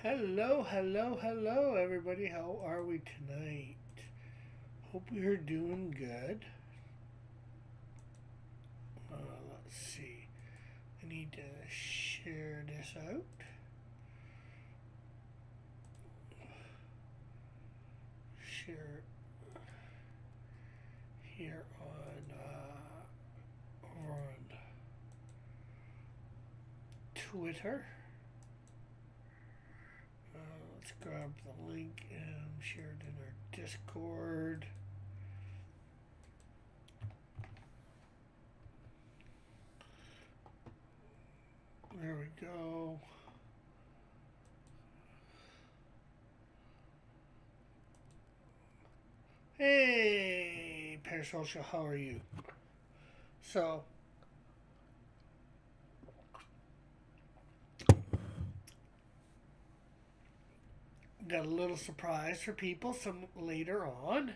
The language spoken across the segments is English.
Hello, hello, hello, everybody. How are we tonight? Hope we are doing good. Let's see. I need to share this out. Share here over on Twitter. Let's grab the link and share it in our Discord. There we go. Hey, Parasocial, how are you? So, got a little surprise for people some later on.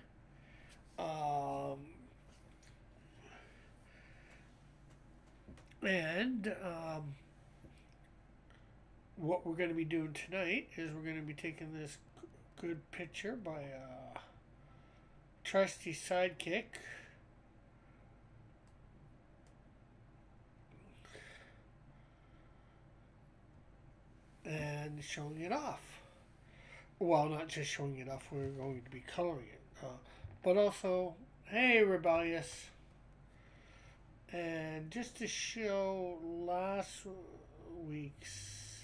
Um, and what we're going to be doing tonight is we're going to be taking this good picture by a trusty sidekick. And showing it off. Well, not just showing it off, we're going to be coloring it. But also, hey, Rebellious. And just to show last week's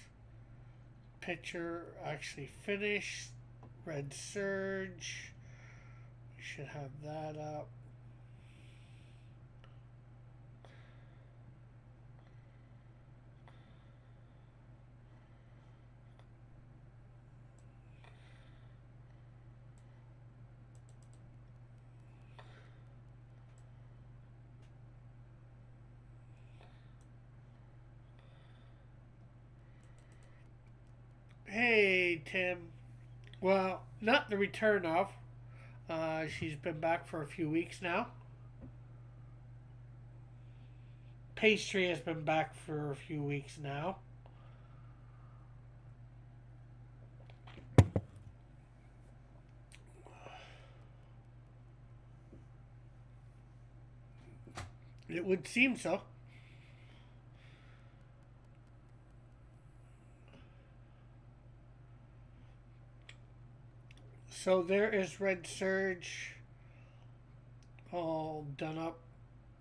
picture actually finished, Red Surge. We should have that up. Hey, Tim. Well, not the return of. She's been back for a few weeks now. Pastry has been back for a few weeks now. It would seem so. So there is Red Surge all done up.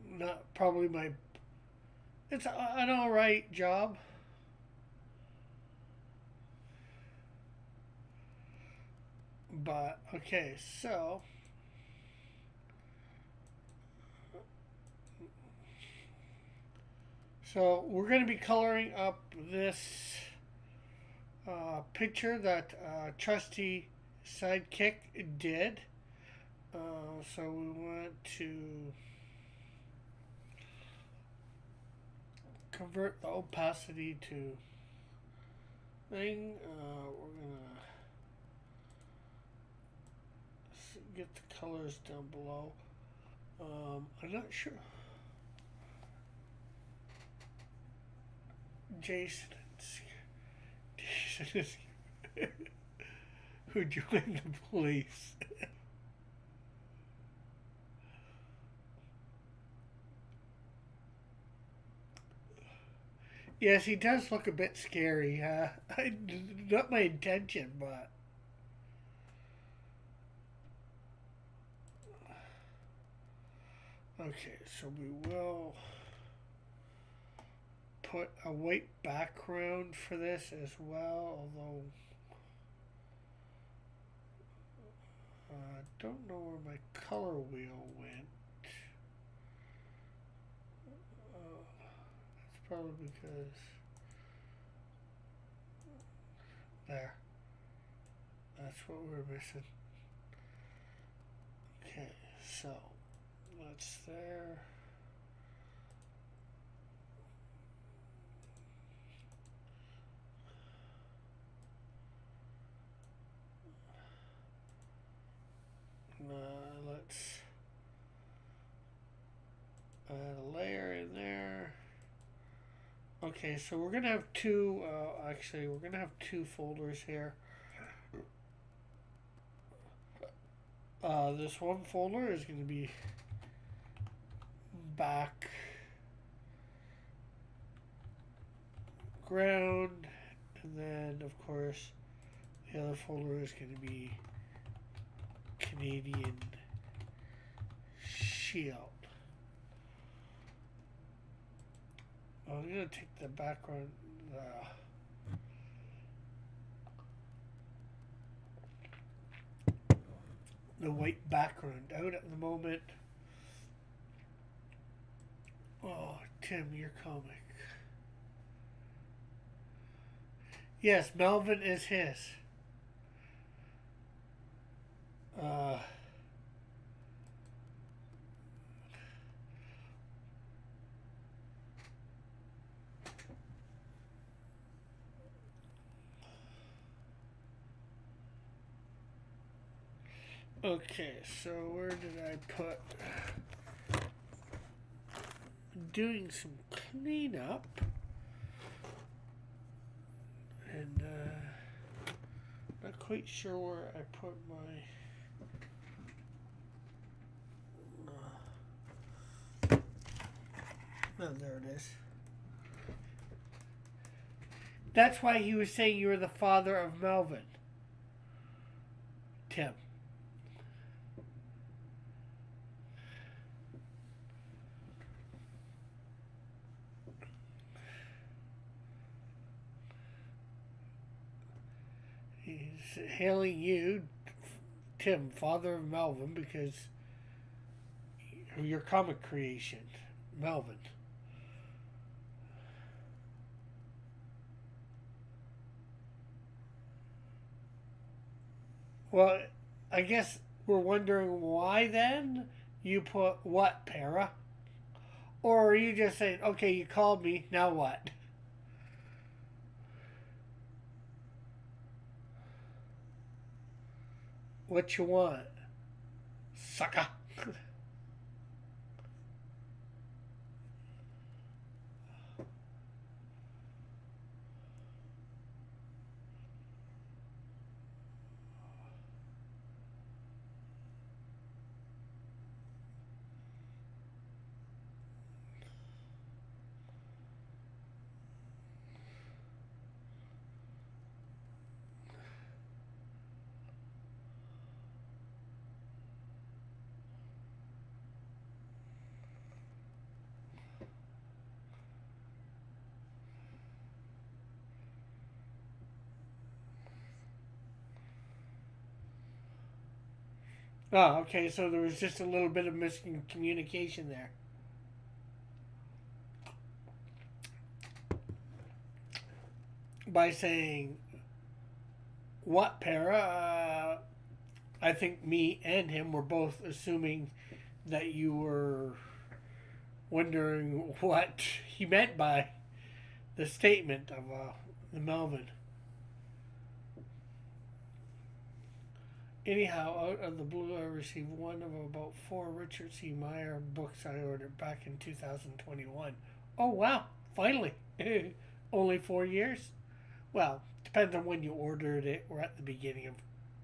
Not probably my. It's an alright job. But, okay, so. So we're going to be coloring up this picture that Trusty Sidekick did. So we want to convert the opacity to thing. We're going to get the colors down below. I'm not sure. Jason is who joined the police. Yes, he does look a bit scary. Not my intention, but okay. So we will put a white background for this as well. Although I don't know where my color wheel went. That's probably because there. That's what we're missing. Okay, so that's there. Let's add a layer in there. Okay, Okay, so we're gonna have two. Actually, we're gonna have two folders here. This one folder is gonna be background, and then of course the other folder is gonna be Canadian Shield. I'm gonna take the background. The white background out at the moment. Oh, Tim, your comic. Yes, Melvin is his. Uh, okay, so where did I put? Doing some cleanup, and not quite sure where I put my. Oh, there it is. That's why he was saying you were the father of Melvin. Tim. He's hailing you, Tim, father of Melvin, because of your comic creation, Melvin. Well, I guess we're wondering why then you put what, para? Or are you just saying, okay, you called me, now what? What you want? Sucker. Oh, okay, so there was just a little bit of missing communication there. By saying, what, para? I think me and him were both assuming that you were wondering what he meant by the statement of the Melvin. Anyhow, out of the blue, I received one of about 4 Richard C. Meyer books I ordered back in 2021. Oh, wow, finally. Only 4 years? Well, depends on when you ordered it. We're at the beginning of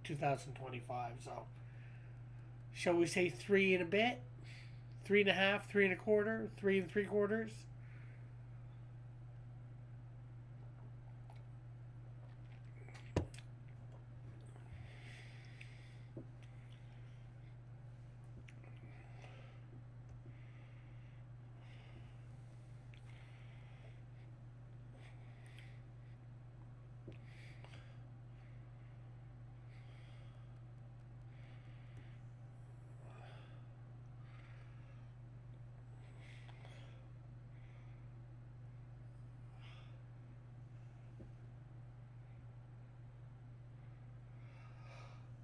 2025, so shall we say 3 and a bit? 3.5, 3.25, 3 3/4?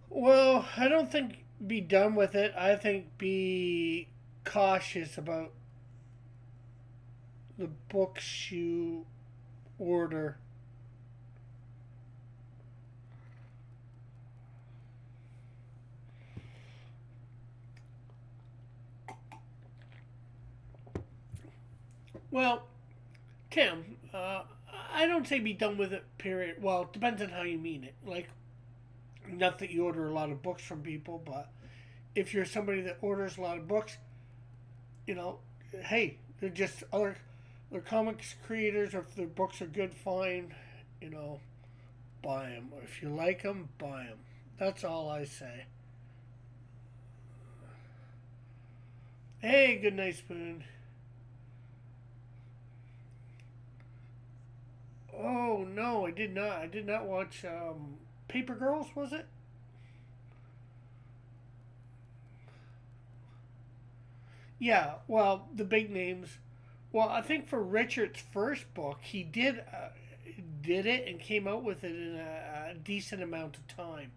Well, I don't think be done with it. I think be cautious about the books you order. Well, Tim, Uh, I don't say be done with it. Period. Well, it depends on how you mean it. Like, not that you order a lot of books from people, but if you're somebody that orders a lot of books, you know, hey, they're just other, they're comics creators. Or if their books are good, fine. You know, buy them. If you like them, buy them. That's all I say. Hey, good night, Spoon. Oh no, I did not. I did not watch Paper Girls. Was it? Yeah. Well, the big names. Well, I think for Richard's first book, he did it and came out with it in a decent amount of time.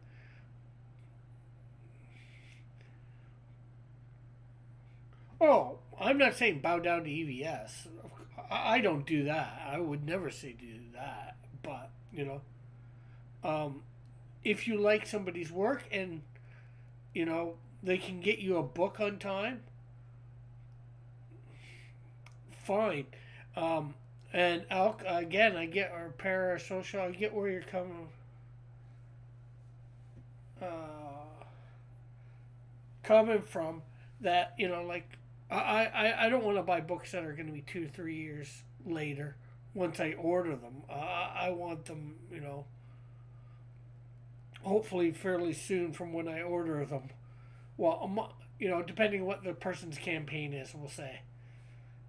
Oh, I'm not saying bow down to EVS. I don't do that. I would never say do that. But um, if you like somebody's work and they can get you a book on time, fine. Um, and again, I get our parasocial. I get where you're uh, coming from. That like I don't want to buy books that are going to be 2 3 years later once I order them. I want them, hopefully fairly soon from when I order them. Well, depending what the person's campaign is, we'll say.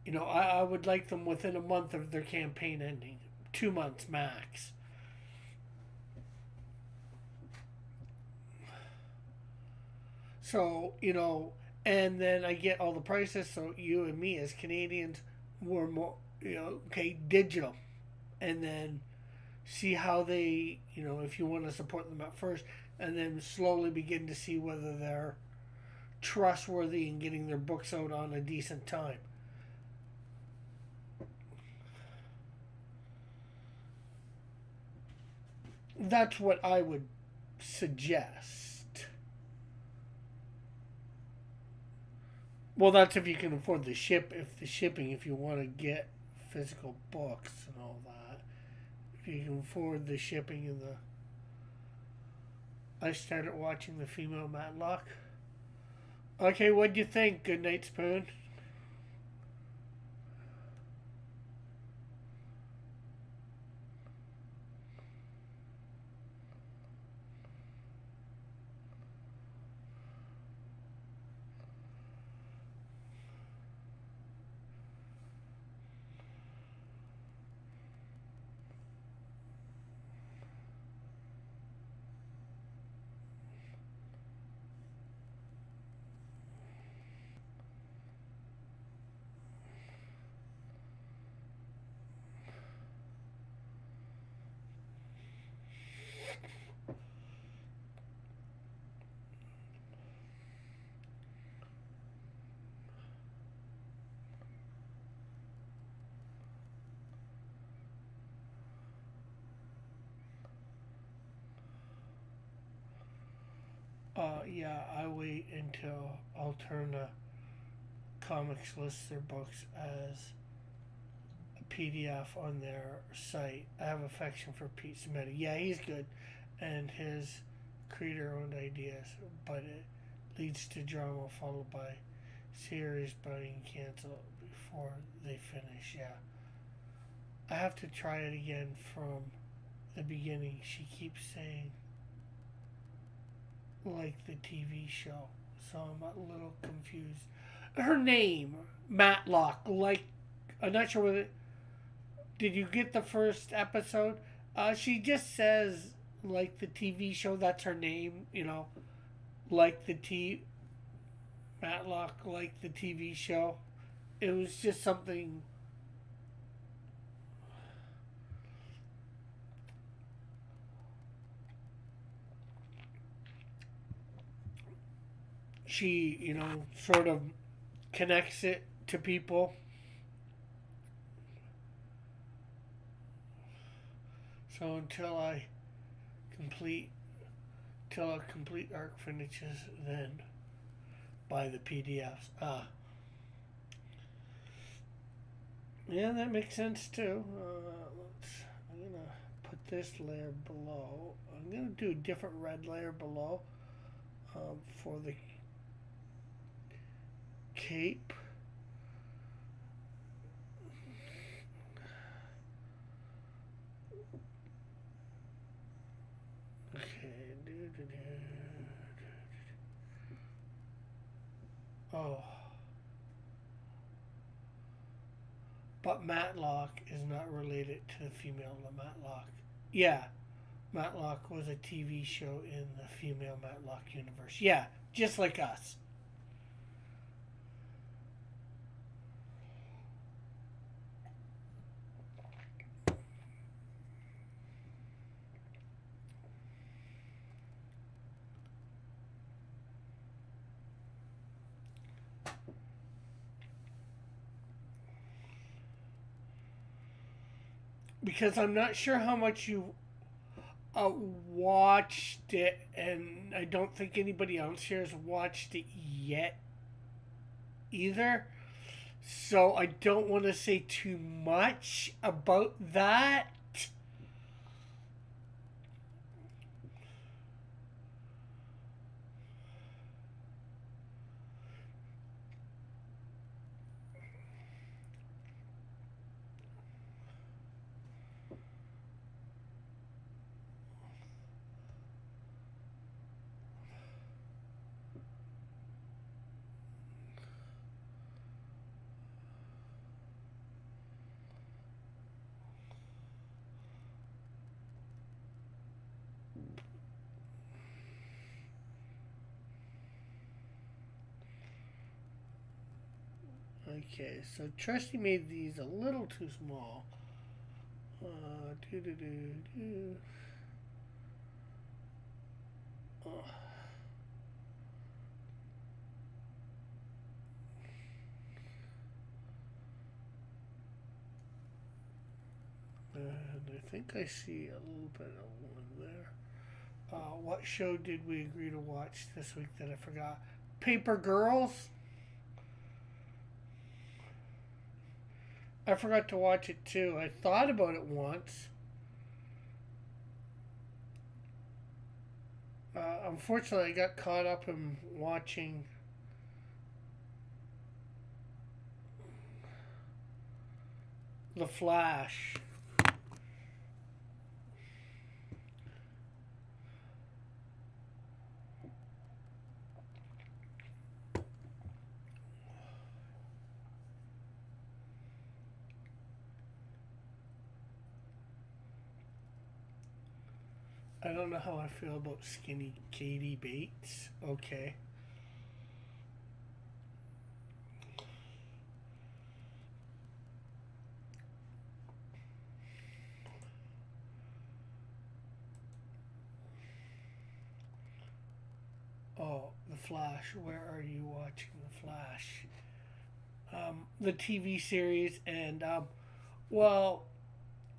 I would like them within a month of their campaign ending, 2 months max. So, and then I get all the prices. So you and me as Canadians were more, okay, digital, and then see how they, if you want to support them at first, and then slowly begin to see whether they're trustworthy in getting their books out on a decent time. That's what I would suggest. Well, that's if you can afford the shipping, if you want to get physical books and all that. If you can afford the shipping and the. I started watching the female Matlock. Okay, what'd you think? Good night, Spoon. Yeah, I wait until Alterna Comics lists their books as a PDF on their site. I have affection for Pete Smith. Yeah, he's good, and his creator-owned ideas, but it leads to drama followed by series being canceled before they finish. Yeah, I have to try it again from the beginning. She keeps saying like the TV show, so I'm a little confused. Her name, Matlock, like I'm not sure whether did you get the first episode. She just says like the TV show. That's her name, like the Matlock, like the TV show. It was just something. She, sort of connects it to people. So complete, till a complete arc finishes, then buy the PDFs. Yeah, that makes sense too. I'm gonna put this layer below. I'm gonna do a different red layer below for the cape. Okay. Oh, but Matlock is not related to the female Matlock. Yeah, Matlock was a TV show in the female Matlock universe. Yeah, just like us. Because I'm not sure how much you watched it, and I don't think anybody else here has watched it yet either. So I don't want to say too much about that. Okay, so Trusty made these a little too small. Do do do do. Oh. And I think I see a little bit of one there. What show did we agree to watch this week that I forgot? Paper Girls. I forgot to watch it too. I thought about it once. Unfortunately, I got caught up in watching The Flash. I don't know how I feel about skinny Katie Bates. Okay. Oh, The Flash. Where are you watching The Flash? The TV series, and well,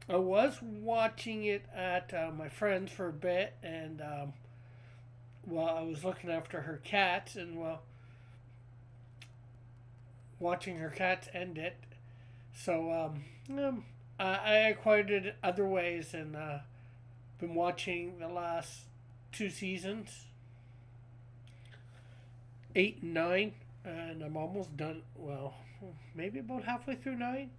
I was watching it at my friend's for a bit, and well, I was looking after her cats, and well, watching her cats end it. So I acquired it other ways, and been watching the last two seasons, 8 and 9, and I'm almost done. Well, maybe about halfway through 9.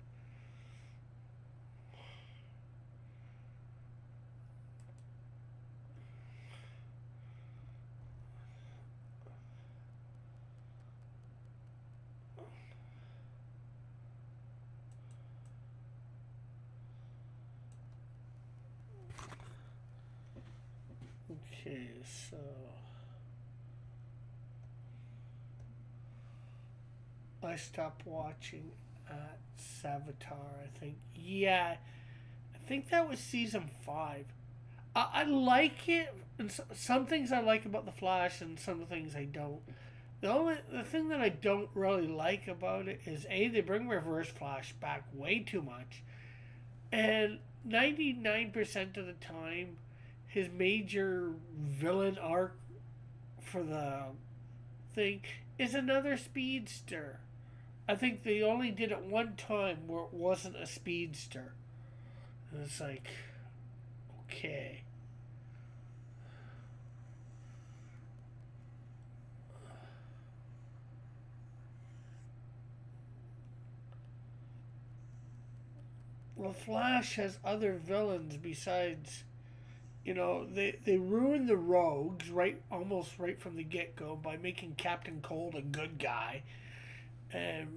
Okay, so I stopped watching at Savitar, I think. Yeah, I think that was season 5. I like it, and some things I like about the Flash, and some things I don't. The thing that I don't really like about it is they bring Reverse Flash back way too much, and 99% of the time, his major villain arc for the thing is another speedster. I think they only did it one time where it wasn't a speedster. And it's like, okay. Well, Flash has other villains besides, they ruined the Rogues almost right from the get go by making Captain Cold a good guy and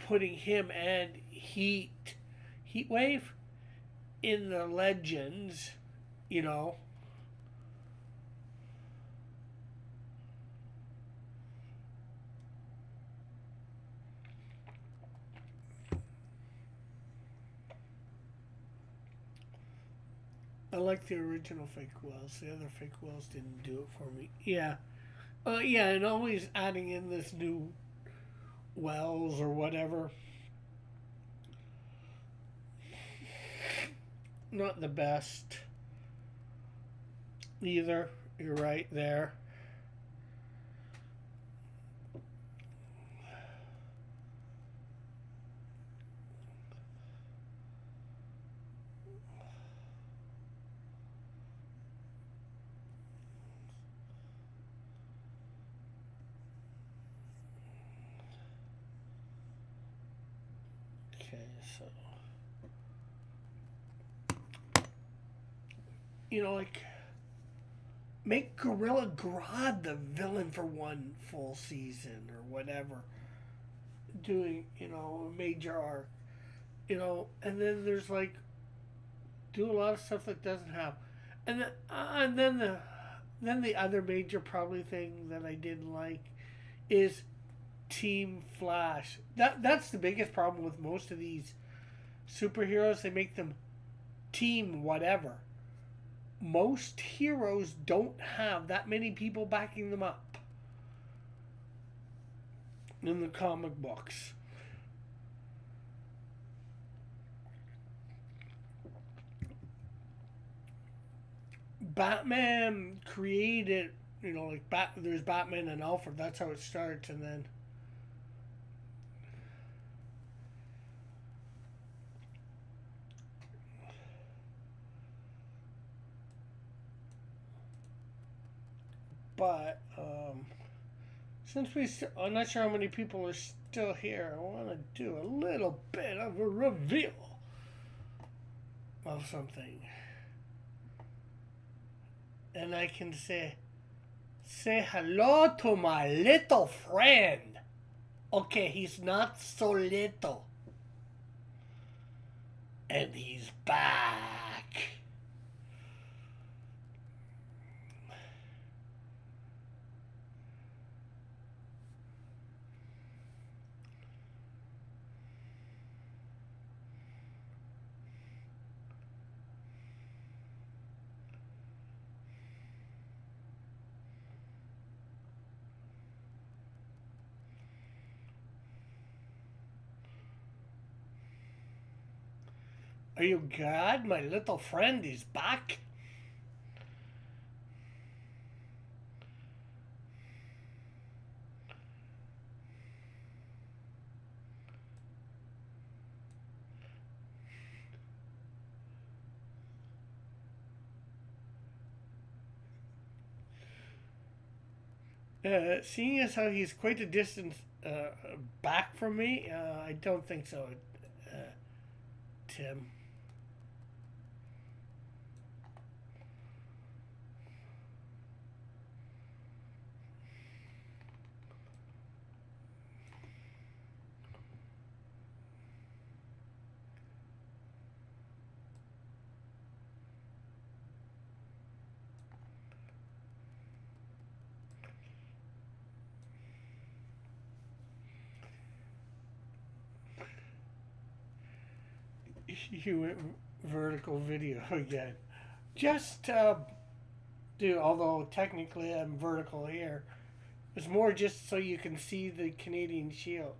putting him and Heatwave in the Legends, you know. I like the original fake Wells. The other fake Wells didn't do it for me. Yeah. Yeah, and always adding in this new Wells or whatever. Not the best either. You're right there. Okay, so like make Gorilla Grodd the villain for one full season or whatever. Doing, a major arc. And then there's like do a lot of stuff that doesn't have. And then the other major probably thing that I didn't like is Team Flash. That's the biggest problem with most of these superheroes. They make them team whatever. Most heroes don't have that many people backing them up in the comic books. Batman created, there's Batman and Alfred. That's how it starts, and then but since I'm not sure how many people are still here, I want to do a little bit of a reveal of something, and I can say hello to my little friend. Okay, he's not so little, and he's back. Are you glad my little friend is back? Seeing as how he's quite a distance back from me, I don't think so, uh, Tim. You went vertical video again. Just do, although technically I'm vertical here. It's more just so you can see the Canadian Shield.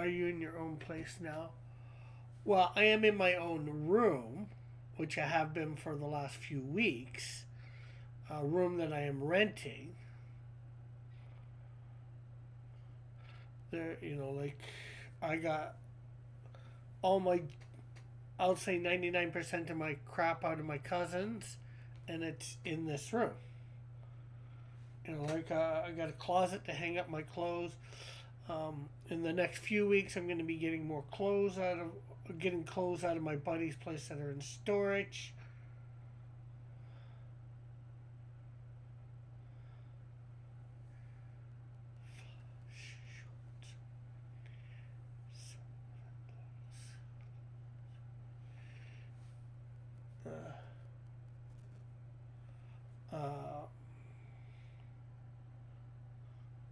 Are you in your own place now? Well, I am in my own room, which I have been for the last few weeks. A room that I am renting. There, like I got all my, I'll say 99% of my crap out of my cousins, and it's in this room. I got a closet to hang up my clothes. In the next few weeks, I'm going to be getting clothes out of my buddy's place that are in storage.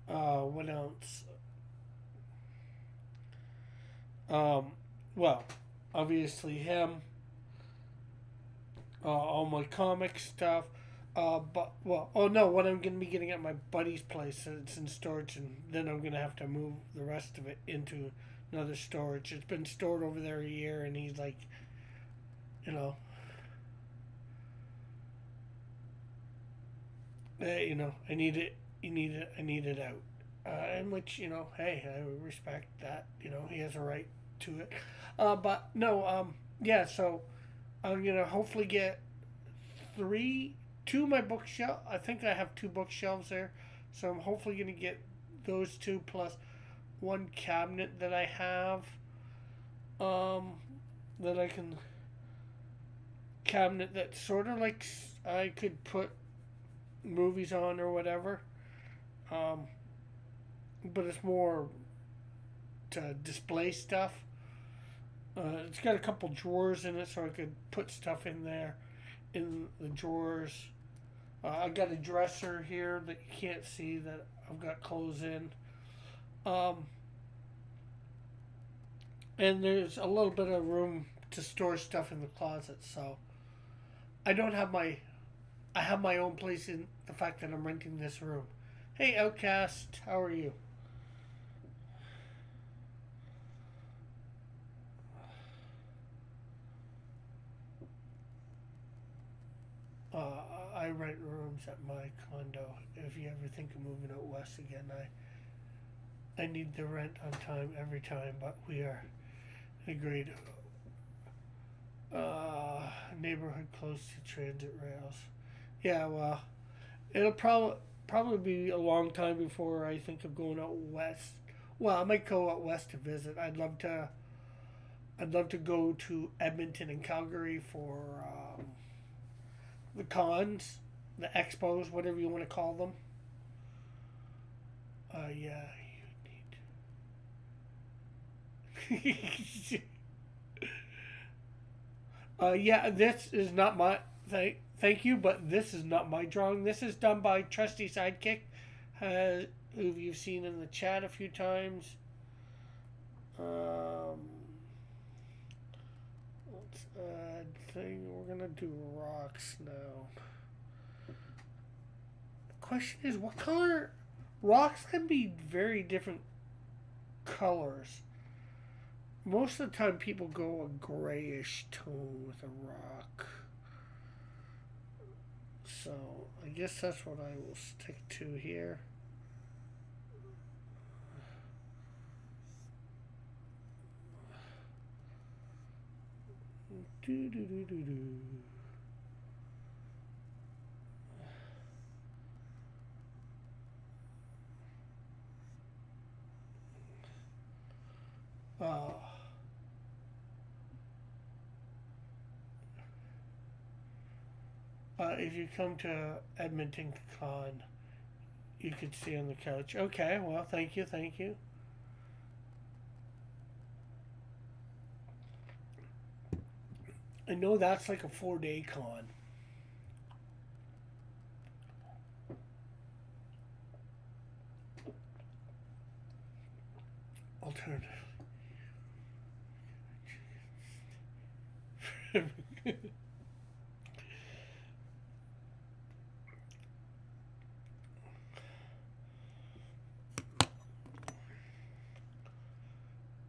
Uh, what else? Um, well, obviously him. All my comic stuff. Oh no, what I'm gonna be getting at my buddy's place, it's in storage, and then I'm gonna have to move the rest of it into another storage. It's been stored over there a year, and he's like, you know, I need it. You need it. I need it out. In which hey, I respect that. He has a right to it. But no, yeah. So I'm gonna hopefully get two of my bookshelf. I think I have two bookshelves there, so I'm hopefully gonna get those two plus one cabinet that I have. Um, that I can cabinet that sort of like I could put movies on or whatever. Um, but it's more to display stuff. It's got a couple drawers in it, so I could put stuff in there in the drawers. I've got a dresser here that you can't see that I've got clothes in. Um, and there's a little bit of room to store stuff in the closet. So I don't have my, I have my own place in the fact that I'm renting this room. Hey, Outcast, how are you? Uh, I rent rooms at my condo. If you ever think of moving out west again, I need the rent on time every time, but we are agreed. Neighborhood close to transit rails. Yeah, well, it'll probably be a long time before I think of going out west. Well, I might go out west to visit. I'd love to go to Edmonton and Calgary for the cons, the expos, whatever you want to call them. Yeah, you need. Yeah, this is not my thank you, but this is not my drawing. This is done by Trusty Sidekick, who you've seen in the chat a few times. Let's add thing. We're gonna do rocks now. The question is, what color? Rocks can be very different colors. Most of the time, people go a grayish tone with a rock. So, I guess that's what I will stick to here. Do do do do do. Uh, if you come to Edmonton Con, you could stay on the couch. Okay, well, thank you, thank you. I know that's like a 4-day con. Alternative.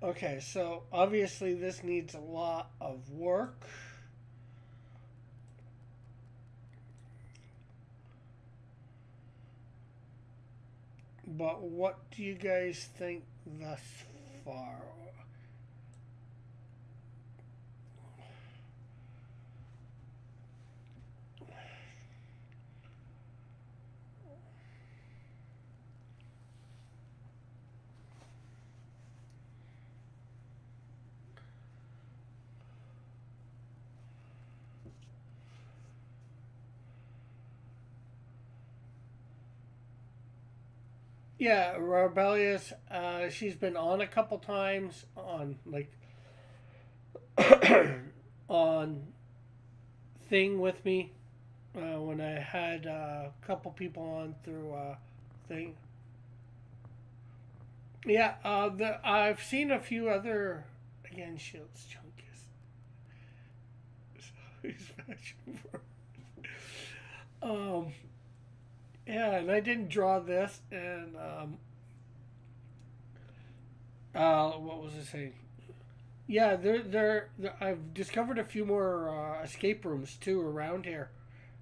Okay, so obviously this needs a lot of work. But what do you guys think thus far? Yeah, Rebellious. She's been on a couple times on like on Thing with me when I had a couple people on through Thing. Yeah, I've seen a few other again Shields Chunkus. He's fashion for. Um, yeah, and I didn't draw this, and what was I saying? Yeah, I've discovered a few more escape rooms too around here.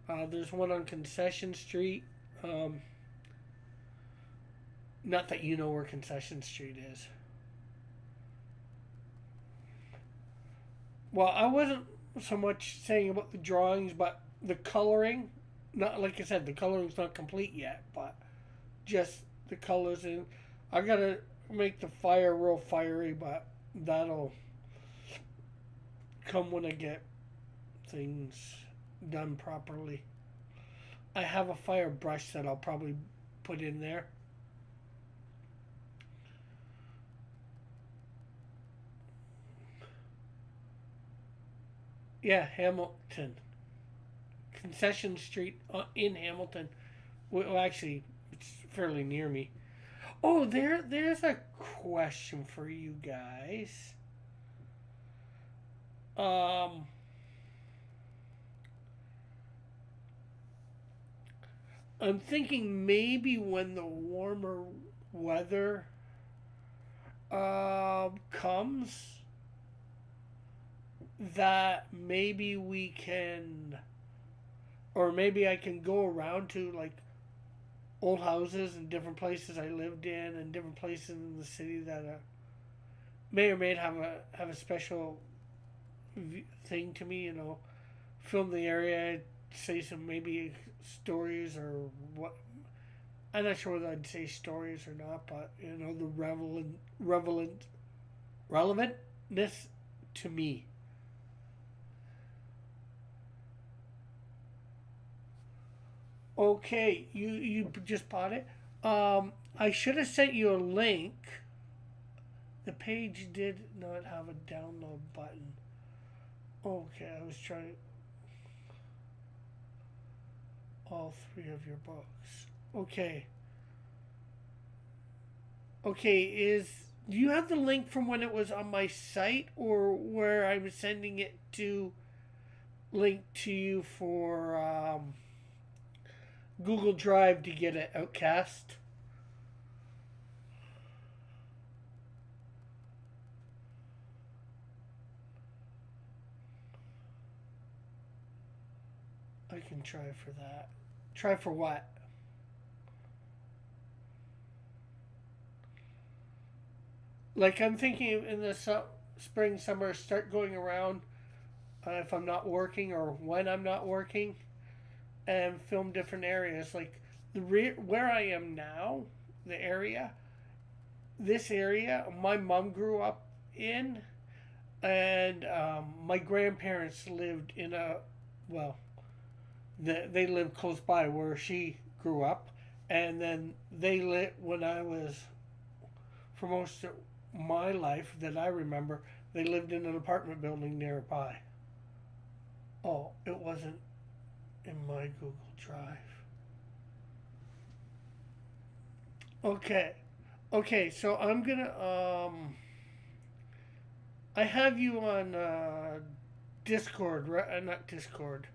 There's one on Concession Street. Um, Not that you know where Concession Street is. Well, I wasn't so much saying about the drawings, but the coloring. Not like I said, the coloring's not complete yet, but just the colors. And I gotta make the fire real fiery, but that'll come when I get things done properly. I have a fire brush that I'll probably put in there. Yeah, Hamilton. Concession Street in Hamilton. Well, actually, it's fairly near me. Oh, there's a question for you guys. Um, I'm thinking maybe when the warmer weather comes, that maybe we can, or maybe I can go around to like old houses and different places I lived in and different places in the city that may or may have a special thing to me. Film the area, say some maybe stories or what. I'm not sure whether I'd say stories or not, but the relevantness to me. Okay, you just bought it. I should have sent you a link. The page did not have a download button. Okay, I was trying all three of your books. Okay. Okay, do you have the link from when it was on my site or where I was sending it to link to you for Google Drive to get it outcast? I can try for that. Try for what? Like I'm thinking in the spring, summer, start going around if I'm not working or when I'm not working, and film different areas. Like where I am now, the area, this area, my mom grew up in, and my grandparents lived in well, they lived close by where she grew up, and then they lit when I was for most of my life that I remember. They lived in an apartment building nearby. Oh, it wasn't in my Google Drive. Okay. Okay, so I'm gonna I have you on Discord, right? Not Discord.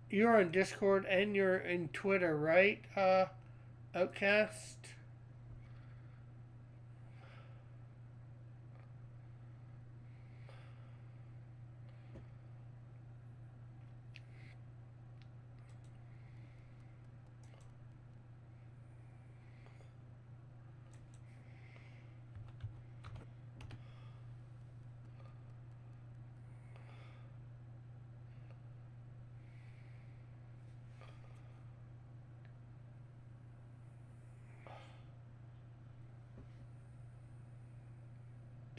You're on Discord and you're in Twitter, right? Outcast.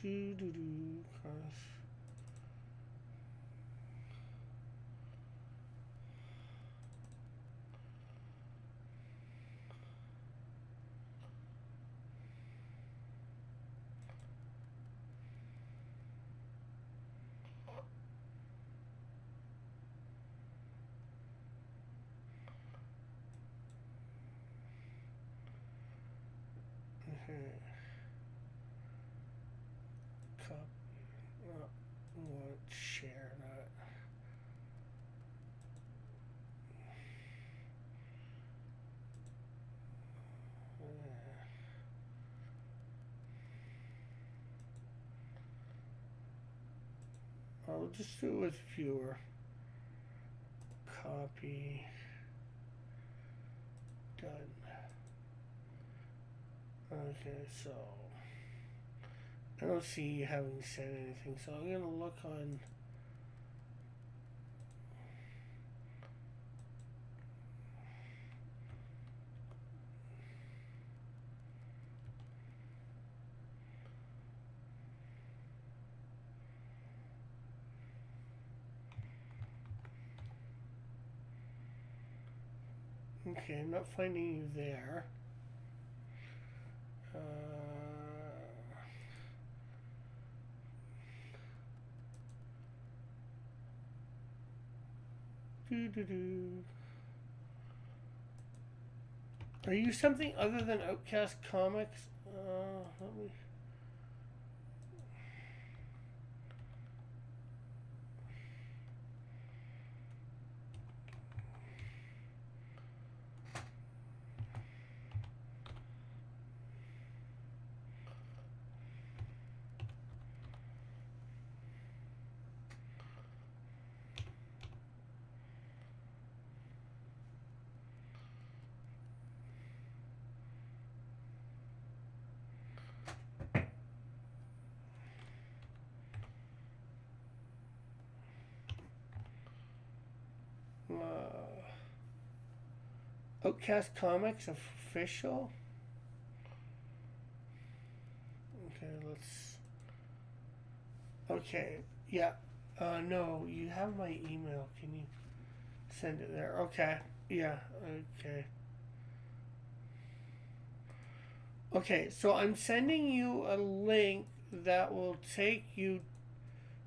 Do do do. Cross. Copy. Let's share that. I'll just do it with viewer. Copy. Done. Okay, so I don't see you having said anything, so I'm gonna look on. Okay, I'm not finding you there. Do do do. Are you something other than Outcast Comics? Let me. Outcast Comics official. Okay, let's. Okay, yeah. No, you have my email. Can you send it there? Okay, yeah. Okay. Okay, so I'm sending you a link that will take you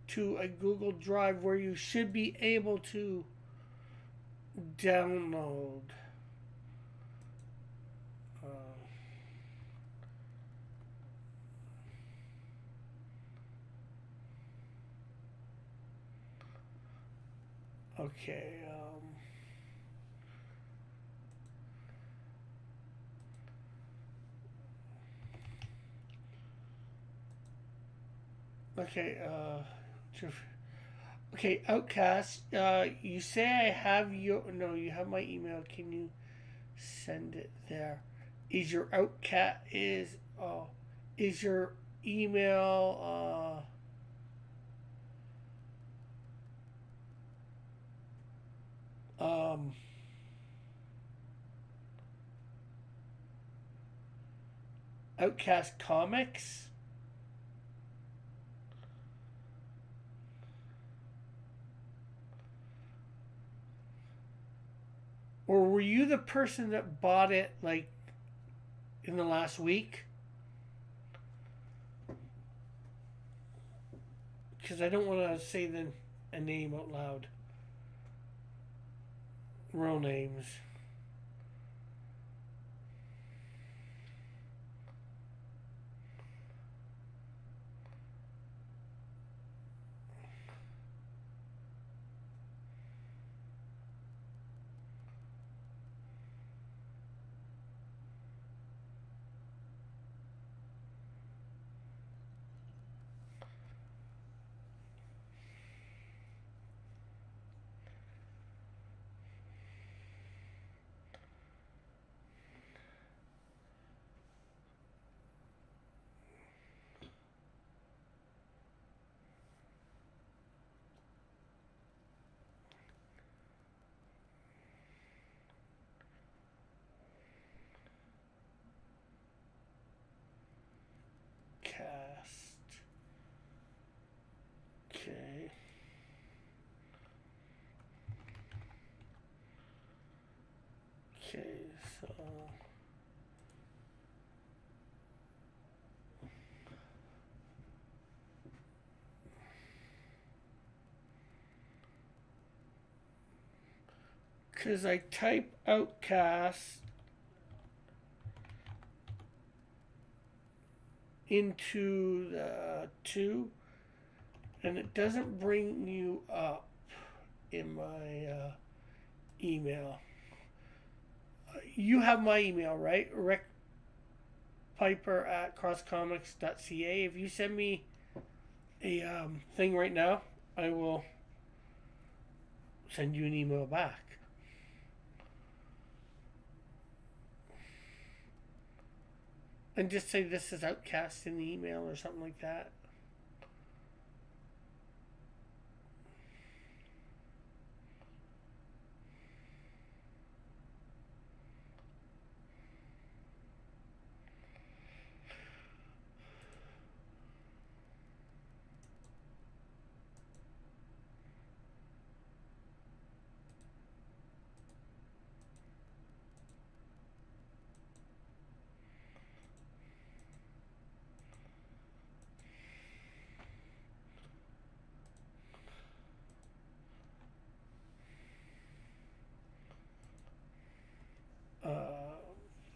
to a Google Drive where you should be able to download. Okay. Okay. Okay, Outcast. You say I have your no. You have my email. Can you send it there? Is your Outcast is your email Outcast Comics? Or were you the person that bought it like in the last week? Because I don't want to say a name out loud. Real names. Okay. Okay, so because I type Outcast into the two, and it doesn't bring you up in my email. You have my email, right? Rick Piper at crosscomics.ca. If you send me a thing right now, I will send you an email back. And just say this is Outcast in the email or something like that.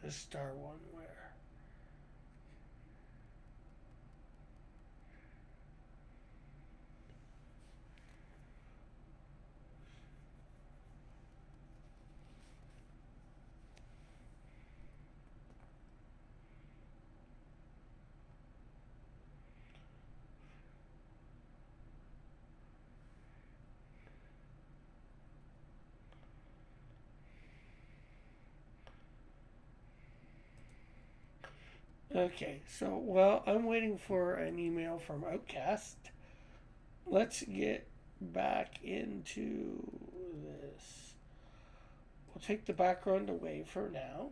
The star one where? Okay, so, well, I'm waiting for an email from Outcast. Let's get back into this. We'll take the background away for now.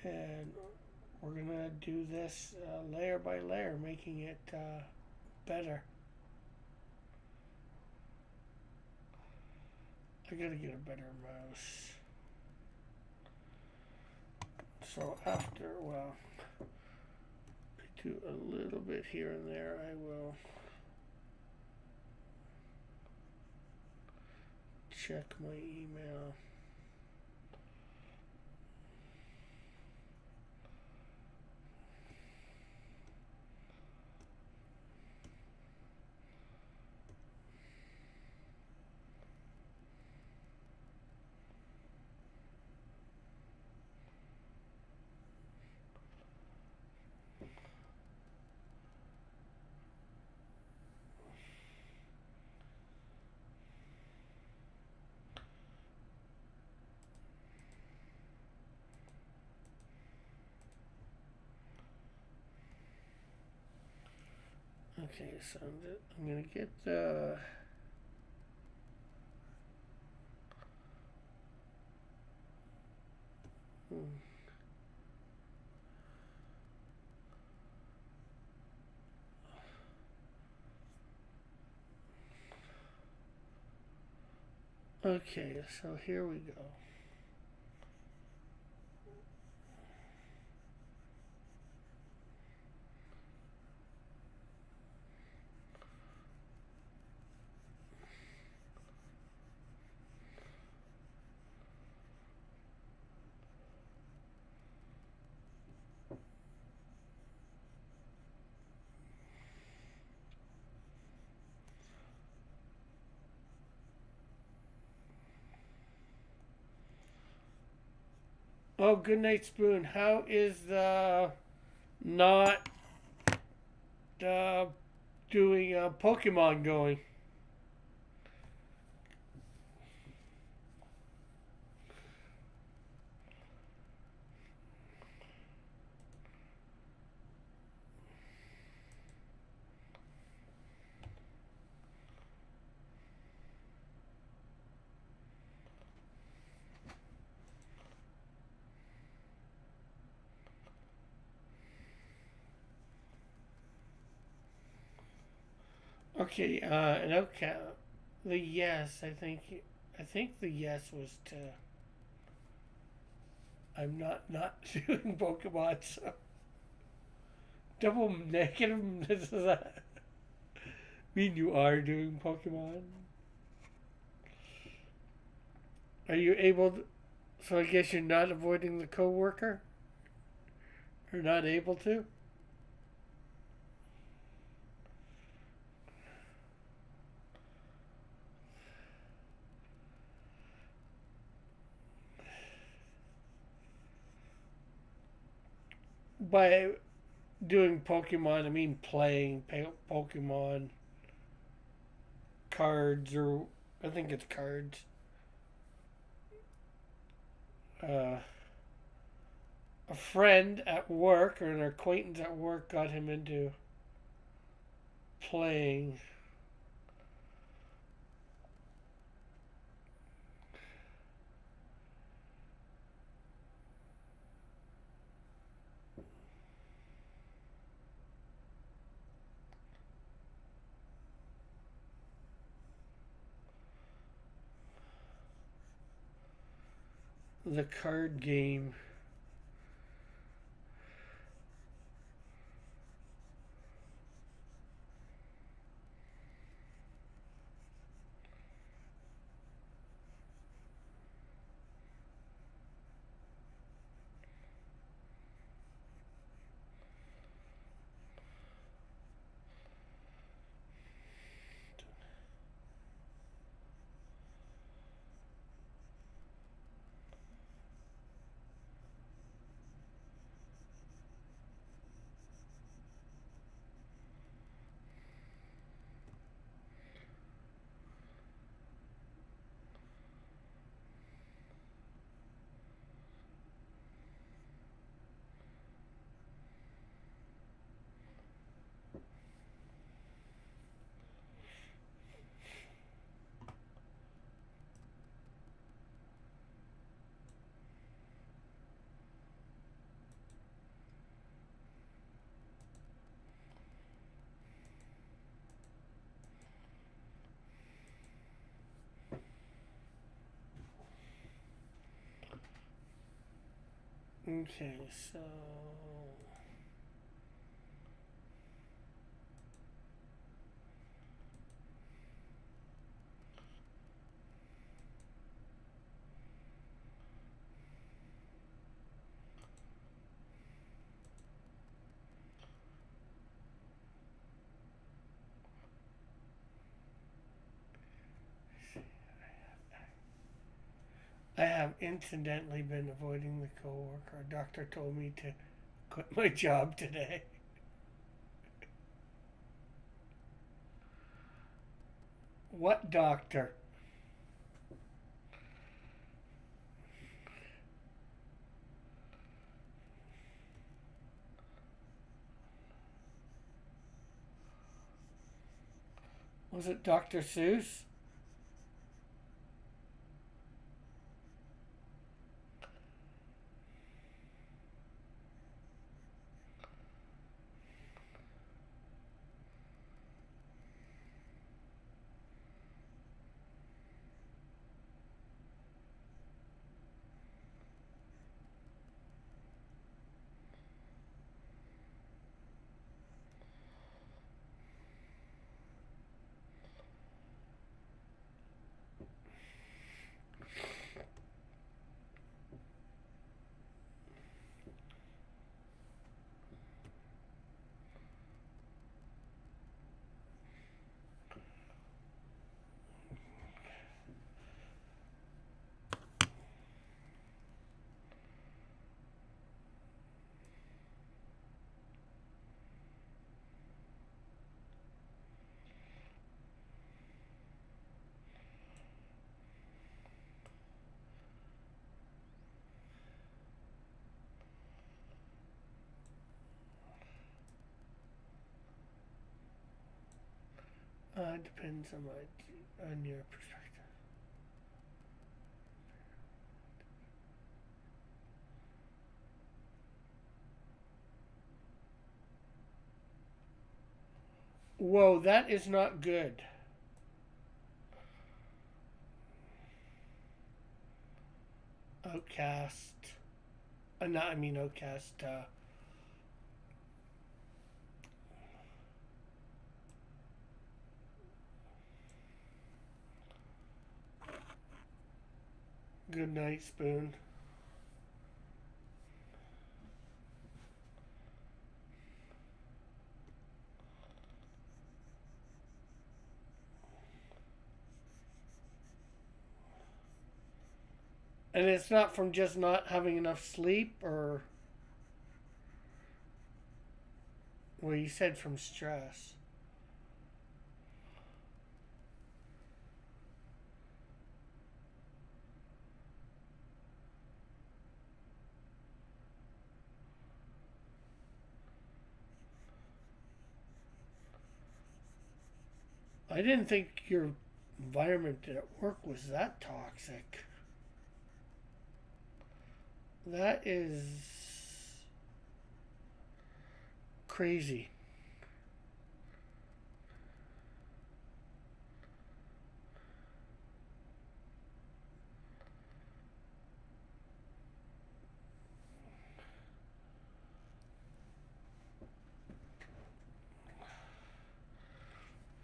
And we're going to do this layer by layer, making it better. I gotta get a better mouse. So after, well, I do a little bit here and there, I will check my email. Okay, so I'm gonna get the okay, so here we go. Oh, good night, Spoon. How is the not doing Pokemon going? Okay, and okay, the yes, I think the yes was to I'm not doing Pokemon, so double negative. Does that mean you are doing Pokemon? Are you able to? So I guess you're not avoiding the coworker. You're not able to. By doing Pokemon, I mean playing Pokemon cards, or I think it's cards. Uh, a friend at work or an acquaintance at work got him into playing the card game. Okay, so I have incidentally been avoiding the coworker. A doctor told me to quit my job today. What doctor? Was it Dr. Seuss? Depends on your perspective. Whoa, that is not good. Outcast. No, I mean Outcast. Good night, Spoon. And it's not from just not having enough sleep, or well, you said from stress. I didn't think your environment at work was that toxic. That is crazy.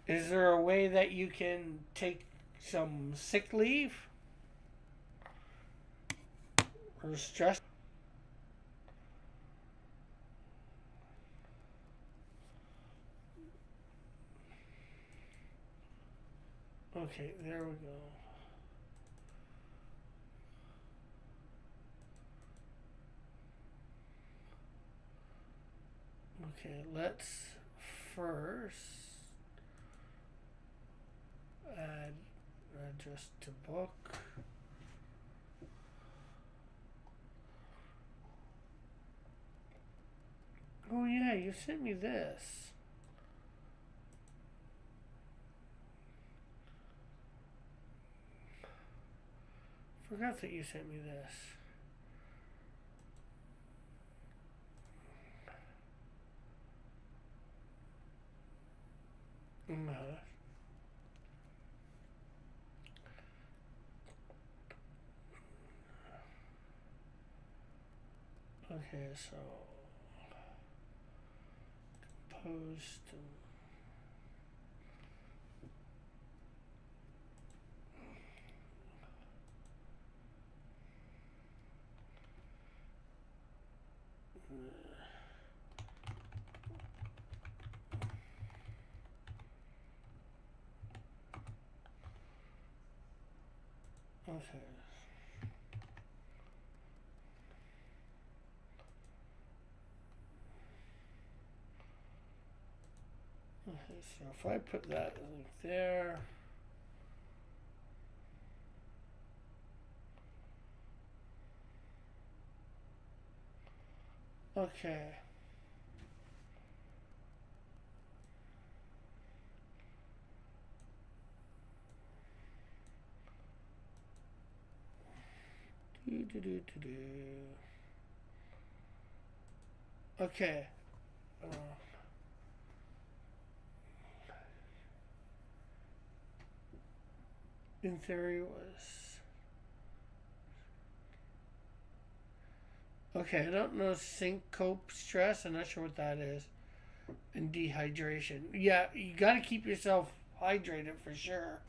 Is there a way that you can take some sick leave or stress? Okay, there we go. Okay, let's first add address to book. Oh yeah, you sent me this. Forgot that you sent me this. Uh-huh. Okay, so post. Okay. Okay, so if I put that link there. Okay. Do, do, do, do, do. Okay. In theory was okay. I don't know syncope stress. I'm not sure what that is. And dehydration. Yeah, you got to keep yourself hydrated for sure.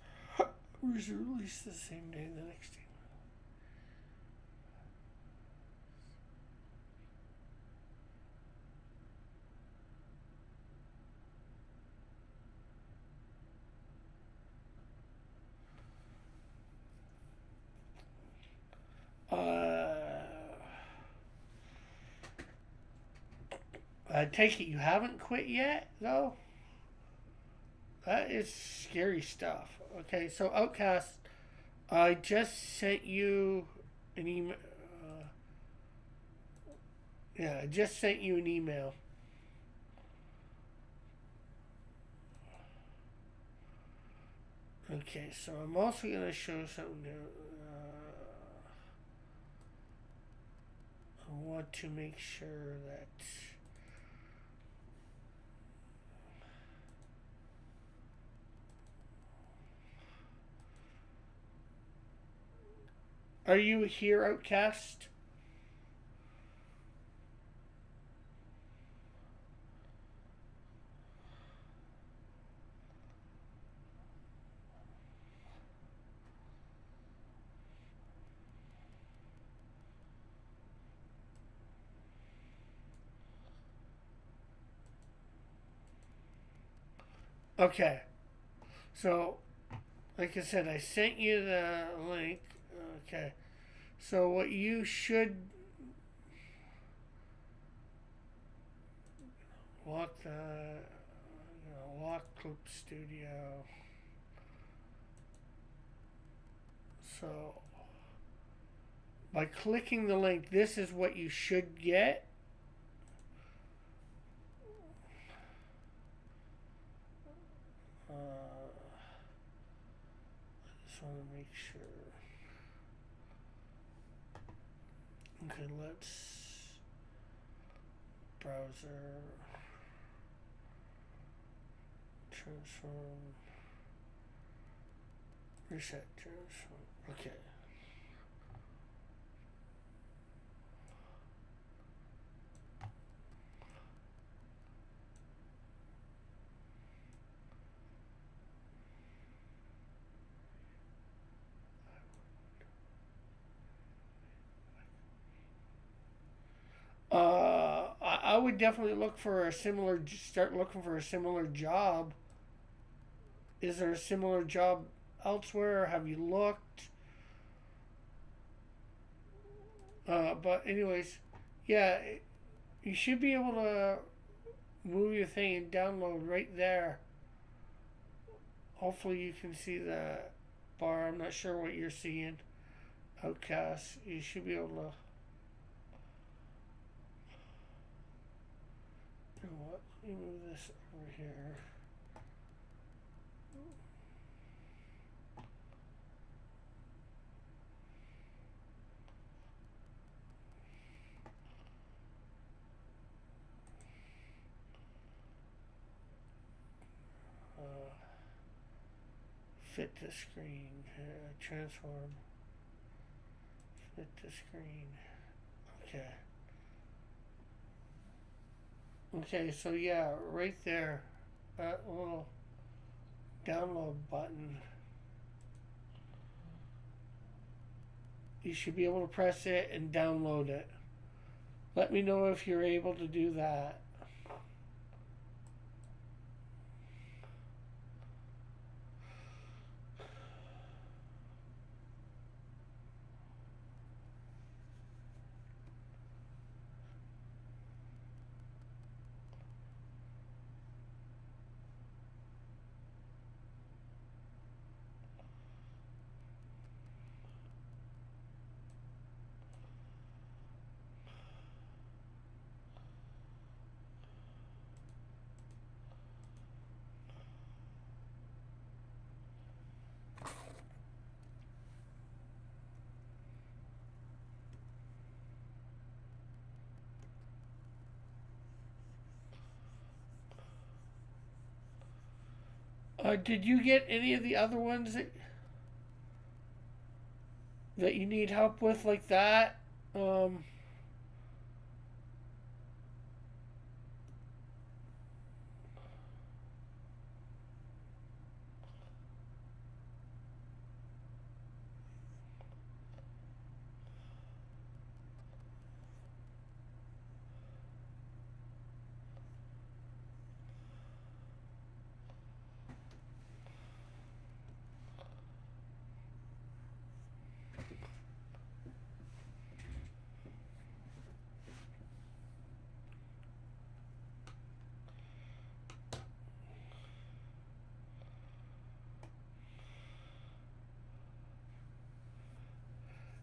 Was released the same day the next day. I take it you haven't quit yet, though? That is scary stuff. Okay, so Outcast, I just sent you an email. Yeah, I just sent you an email. Okay, so I'm also going to show something new. I want to make sure that Are you here, Outcast? Okay. So, like I said, I sent you the link. Okay. So what you should lock the lock Clip Studio. So by clicking the link, this is what you should get. I just want to make sure. Okay, let's browser transform reset transform. Okay. I would definitely look for a similar. Start looking for a similar job. Is there a similar job elsewhere? Have you looked? But anyways, yeah, you should be able to move your thing and download right there. Hopefully you can see the bar. I'm not sure what you're seeing. Outcast. You should be able to. You know what? Let me move this over here. Fit to screen. Transform. Fit to screen. Okay. Okay, so yeah, right there, that little download button. You should be able to press it and download it. Let me know if you're able to do that. Did you get any of the other ones that you need help with like that? Um,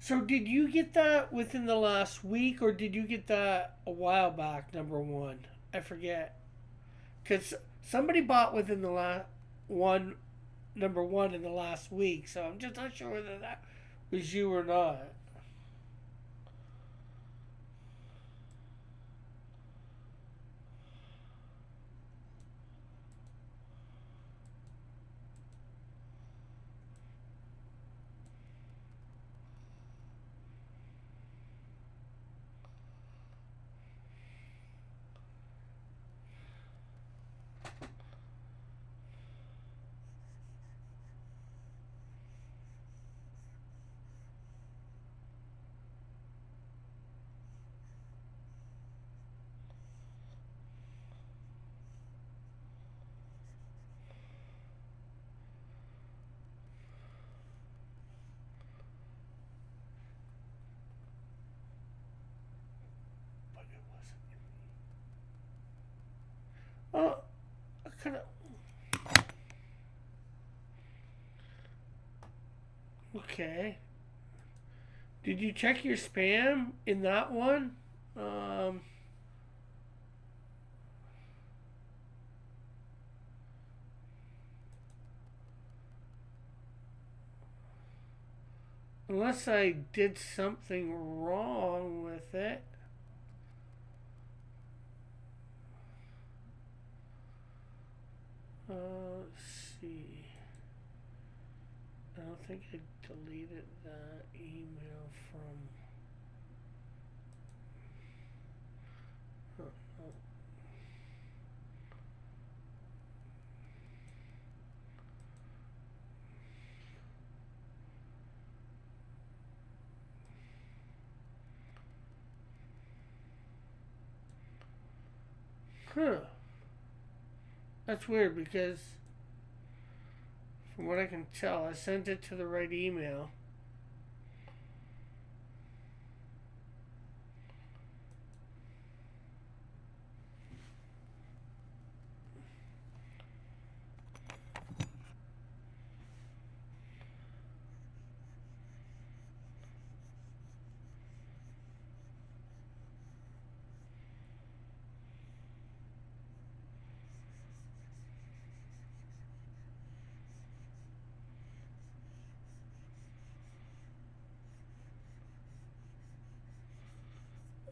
so did you get that within the last week, or did you get that a while back? Number one, I forget, because somebody bought within the last one, number one in the last week. So I'm just not sure whether that was you or not. Okay. Did you check your spam in that one? Um, Unless I did something wrong with it. Let's see. I don't think I deleted that email from. Uh, Huh. That's weird because, from what I can tell, I sent it to the right email.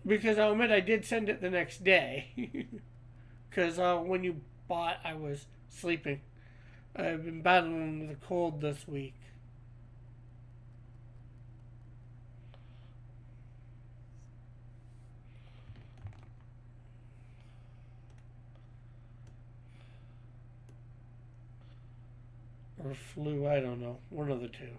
Because I'll admit I did send it the next day. Because when you bought, I was sleeping. I've been battling with a cold this week. Or flu, I don't know. One of the two.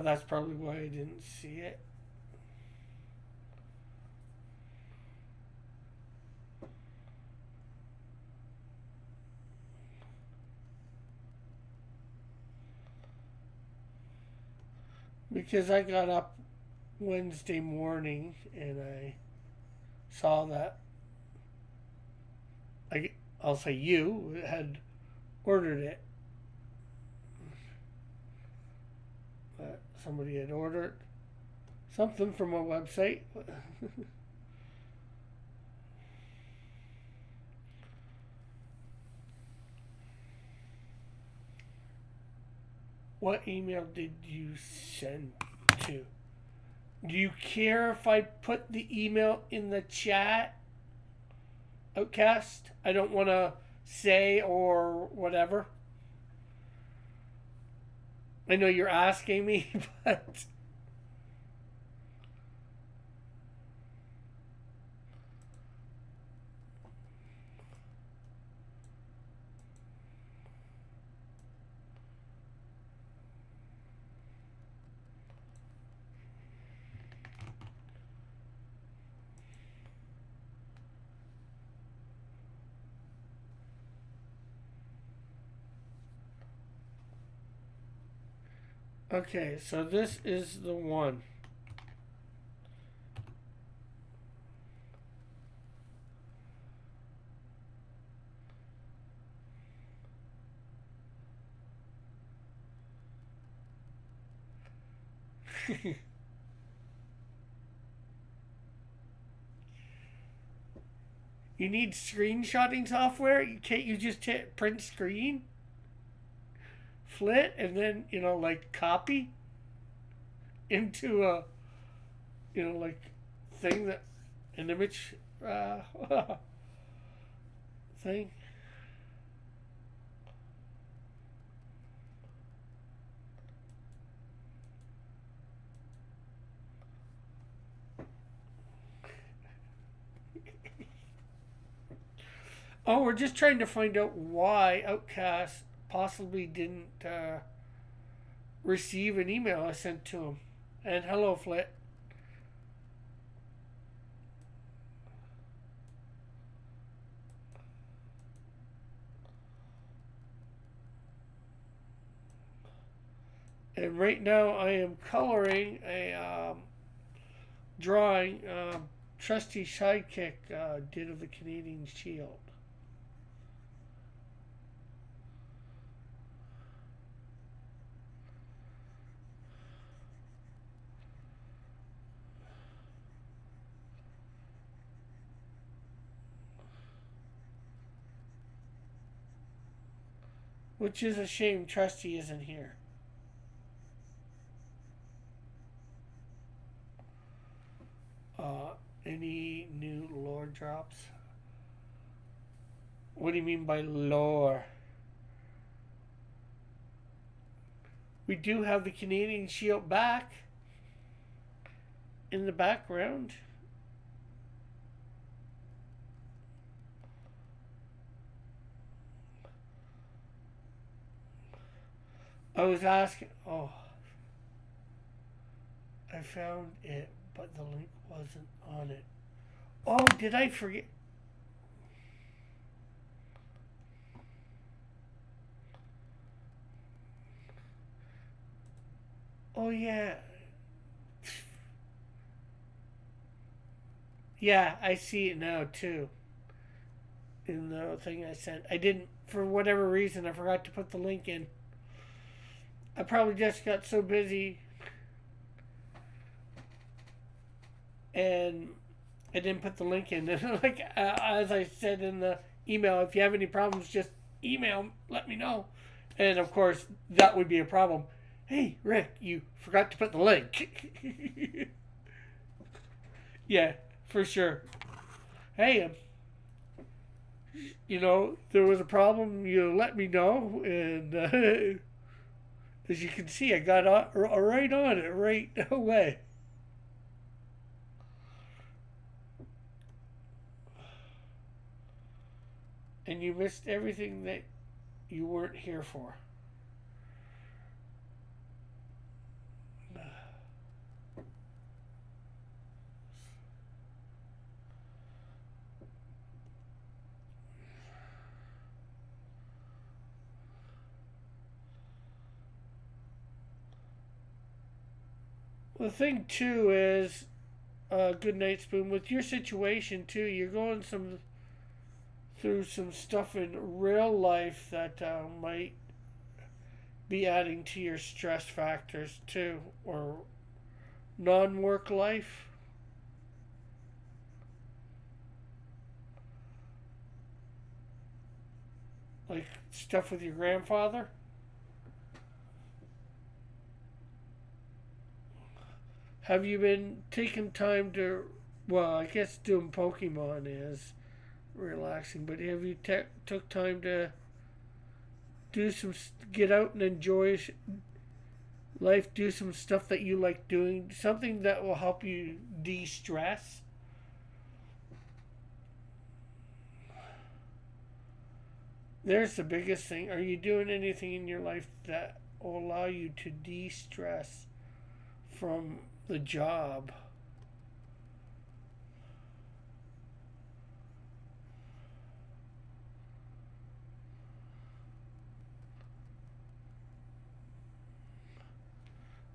That's probably why I didn't see it. Because I got up Wednesday morning and I saw that I'll say you had ordered it. Somebody had ordered something from a website. What email did you send to? Do you care if I put the email in the chat, Outcast? I don't want to say or whatever. I know you're asking me, but. Okay, so this is the one. You need screenshotting software? You can't you just hit print screen? Flit and then, like copy into a, like thing that, an image thing? Oh, we're just trying to find out why Outcast possibly didn't receive an email I sent to him. And hello, Flit. And right now I am coloring a drawing Trusty Sidekick did of the Canadian Shield. Which is a shame Trusty isn't here. Any new lore drops? What do you mean by lore? We do have the Canadian Shield back in the background. I was asking. Oh, I found it, but the link wasn't on it. Oh, did I forget? Oh, yeah. Yeah, I see it now, too. In the thing I sent. I didn't, for whatever reason, I forgot to put the link in. I probably just got so busy and I didn't put the link in. Like as I said in the email, if you have any problems, just email, let me know. And of course, that would be a problem. Hey, Rick, you forgot to put the link. Yeah, for sure. Hey, there was a problem. You let me know, and as you can see, I got right on it right away. And you missed everything that you weren't here for. The thing too is, good night, Spoon. With your situation too, you're going through some stuff in real life that might be adding to your stress factors too, or non-work life. Like stuff with your grandfather. Have you been taking time to? Well, I guess doing Pokemon is relaxing, but have you took time to do some get out and enjoy life? Do some stuff that you like doing, something that will help you de-stress. There's the biggest thing. Are you doing anything in your life that will allow you to de-stress from the job?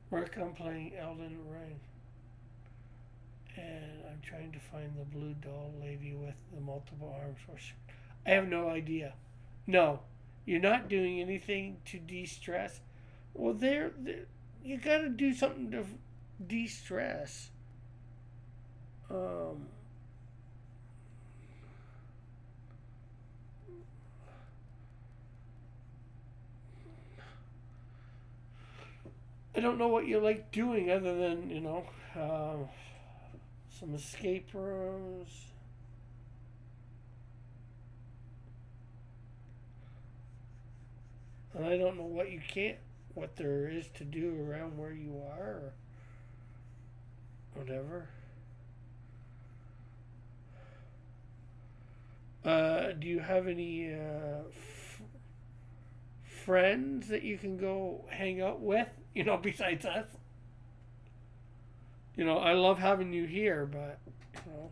Work on playing Elden Ring. And I'm trying to find the blue doll lady with the multiple arms. I have no idea. No, you're not doing anything to de-stress. Well, you got to do something to de-stress. Um, I don't know what you like doing other than some escape rooms. And I don't know what there is to do around where you are or whatever. Do you have any friends that you can go hang out with? Besides us. I love having you here, but you know.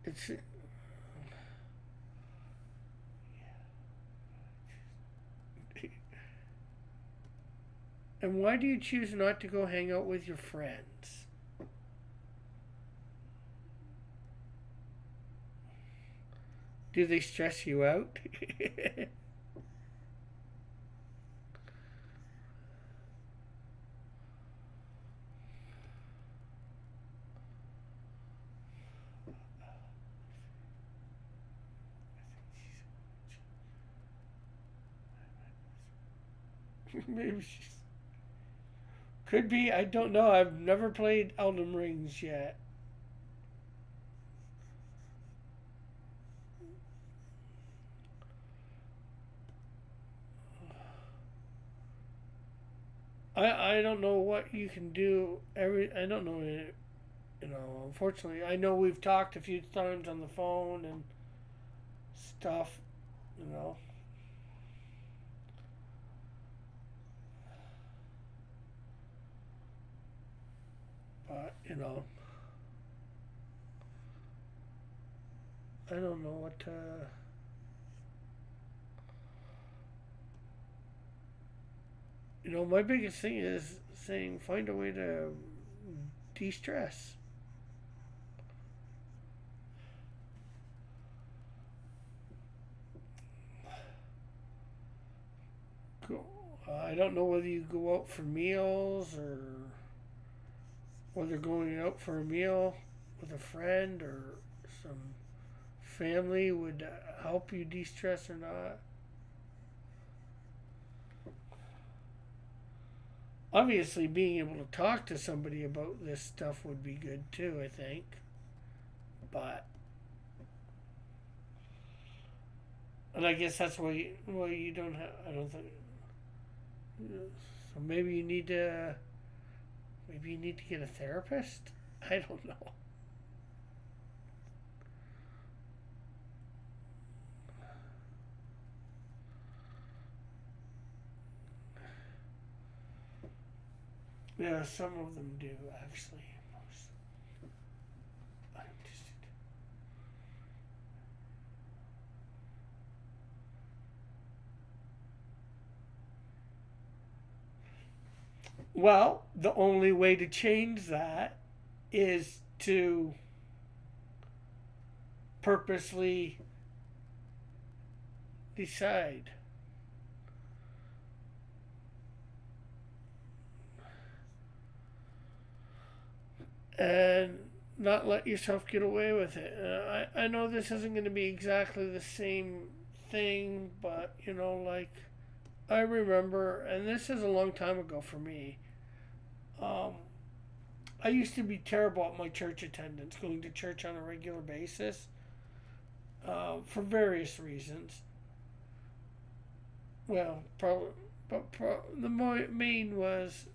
It's and why do you choose not to go hang out with your friends? Do they stress you out? Maybe she's could be. I don't know. I've never played Elden Rings yet. I don't know what you can do. I don't know. You know, unfortunately, I know we've talked a few times on the phone and stuff. You know, but you know, I don't know what. You know, my biggest thing is saying find a way to de-stress. Go. I don't know whether you go out for meals or whether going out for a meal with a friend or some family would help you de-stress or not. Obviously, being able to talk to somebody about this stuff would be good too, I think. But, and I guess that's why you don't have, I don't think, so maybe you need to get a therapist? I don't know. Yeah, some of them do, actually. I'm just, well, the only way to change that is to purposely decide and not let yourself get away with it. I know this isn't going to be exactly the same thing, but you know, like I remember, and this is a long time ago for me. Um, I used to be terrible at my church attendance, going to church on a regular basis for various reasons. Well, probably, but the main was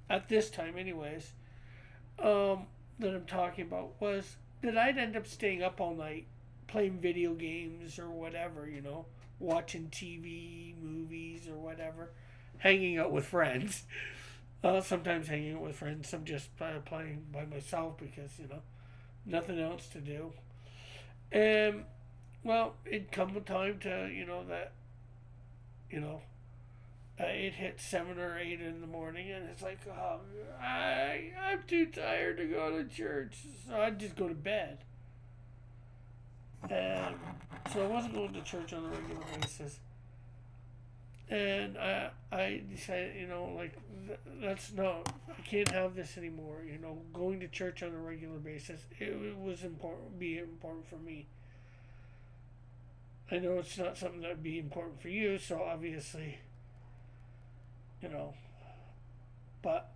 at this time, anyways. That I'm talking about was that I'd end up staying up all night playing video games or whatever, you know, watching TV, movies, or whatever, hanging out with friends. Sometimes hanging out with friends, some just playing by myself because, you know, nothing else to do. And, well, it'd come a time to, you know, that, you know, it hit 7 or 8 in the morning, and it's like, oh, I'm too tired to go to church, so I'd just go to bed. And so I wasn't going to church on a regular basis. And I decided, you know, like, that's no, I can't have this anymore. You know, going to church on a regular basis, it was important, be important for me. I know it's not something that would be important for you, so obviously, you know, but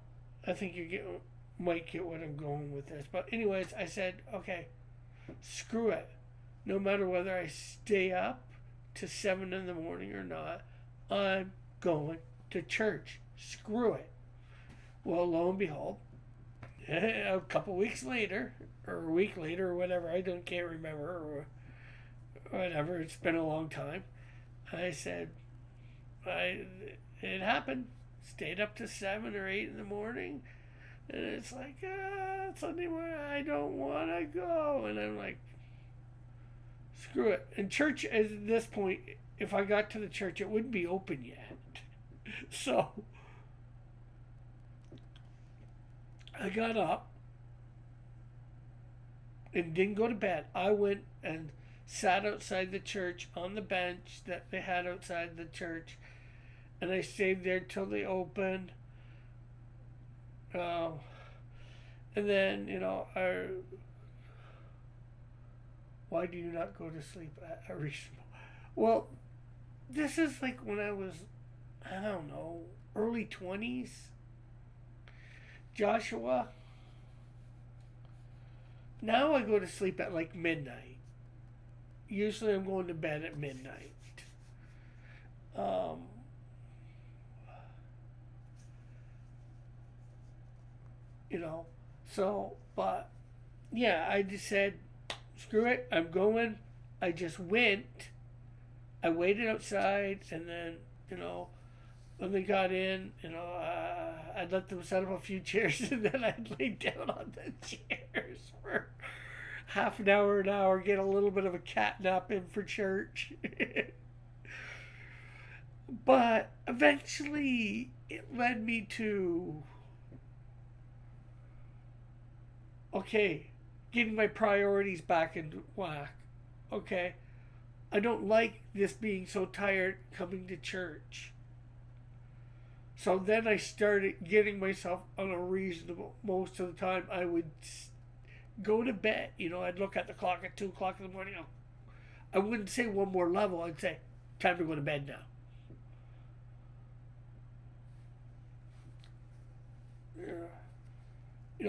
I think might get what I'm going with this. But anyways, I said, okay, screw it. No matter whether I stay up to 7 in the morning or not, I'm going to church. Screw it. Well, lo and behold, a couple weeks later, or a week later, or whatever, can't remember, or whatever. It's been a long time. I said, it happened. Stayed up to 7 or 8 in the morning, and it's like Sunday morning. I don't want to go, and I'm like, screw it. And church at this point, if I got to the church, it wouldn't be open yet. So I got up and didn't go to bed. I went and sat outside the church on the bench that they had outside the church, and I stayed there till they opened. Uh, and then, why do you not go to sleep at a reasonable? Well, this is like when I was, I don't know, early 20s. Joshua. Now I go to sleep at like midnight. Usually I'm going to bed at midnight. Um, so, but yeah, I just said, screw it, I'm going. I just went. I waited outside, and then, when they got in, I let them set up a few chairs, and then I'd lay down on the chairs for half an hour, get a little bit of a cat nap in for church. But eventually, it led me to, okay, getting my priorities back into whack. Okay, I don't like this being so tired coming to church. So then I started getting myself on a reasonable. Most of the time, I would go to bed. I'd look at the clock at 2 o'clock in the morning. I wouldn't say one more level. I'd say, time to go to bed now.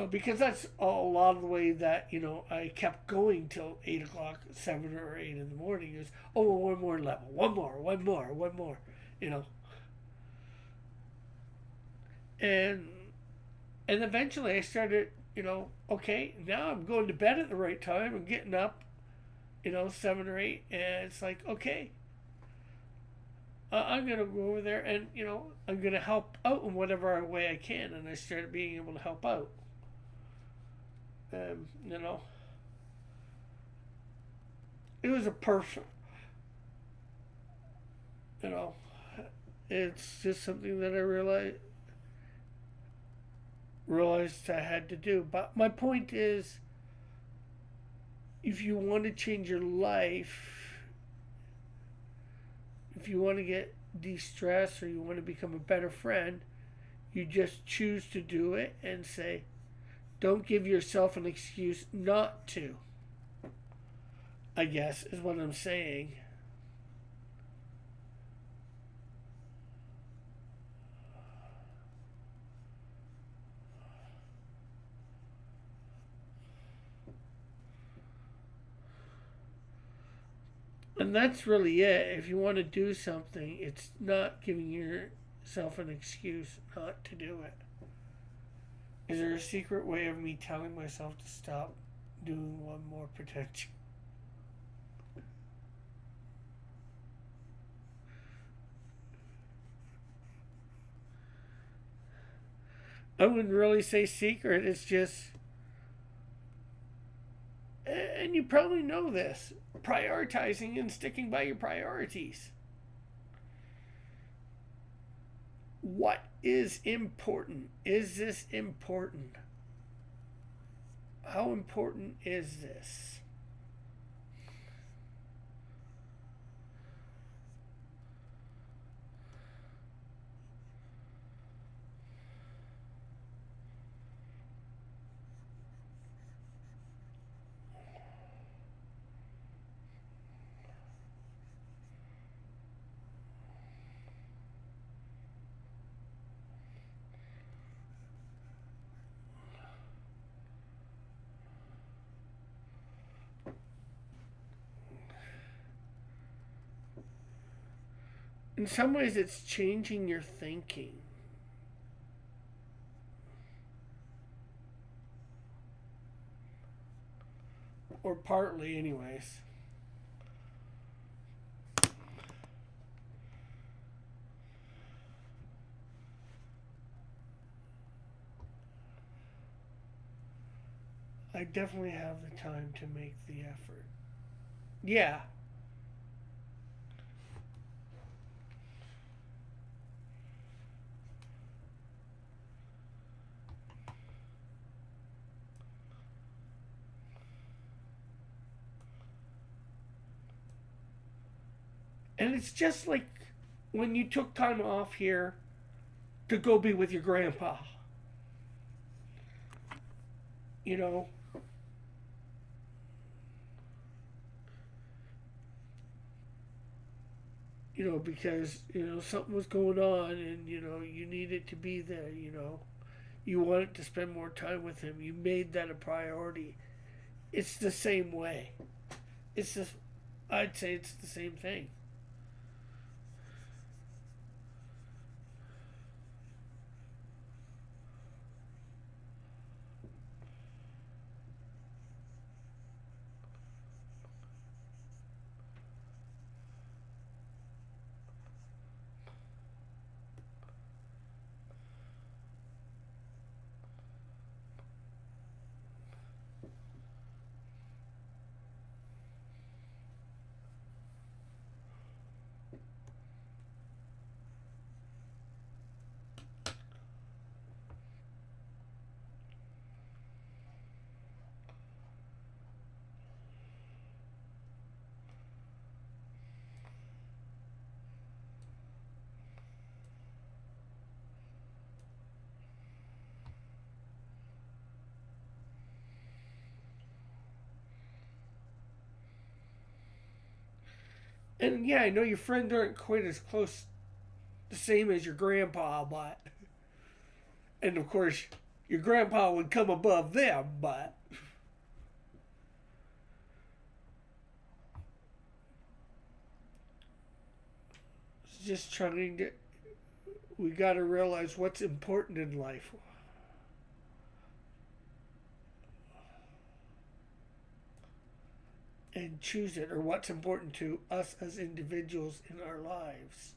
Because that's a lot of the way that, I kept going till 8 o'clock, 7 or 8 in the morning is, one more level, one more. And eventually I started, okay, now I'm going to bed at the right time. I'm getting up, 7 or 8. And it's like, okay, I'm going to go over there and, I'm going to help out in whatever way I can. And I started being able to help out. It was a perfect, it's just something that I realized I had to do. But my point is, if you want to change your life, if you want to get de-stressed or you want to become a better friend, you just choose to do it and say, don't give yourself an excuse not to, I guess, is what I'm saying. And that's really it. If you want to do something, it's not giving yourself an excuse not to do it. Is there a secret way of me telling myself to stop doing one more potential? I wouldn't really say secret. It's just, and you probably know this, prioritizing and sticking by your priorities. What is important? Is this important? How important is this? In some ways, it's changing your thinking. Or partly, anyways. I definitely have the time to make the effort. Yeah, And it's just like when you took time off here to go be with your grandpa. You know, because something was going on, and you needed to be there. You wanted to spend more time with him. You made that a priority. It's the same way. It's just, I'd say it's the same thing. And yeah, I know your friends aren't quite as close, the same as your grandpa, but, and of course, your grandpa would come above them, but it's just trying to, we got to realize what's important in life and choose it, or what's important to us as individuals in our lives.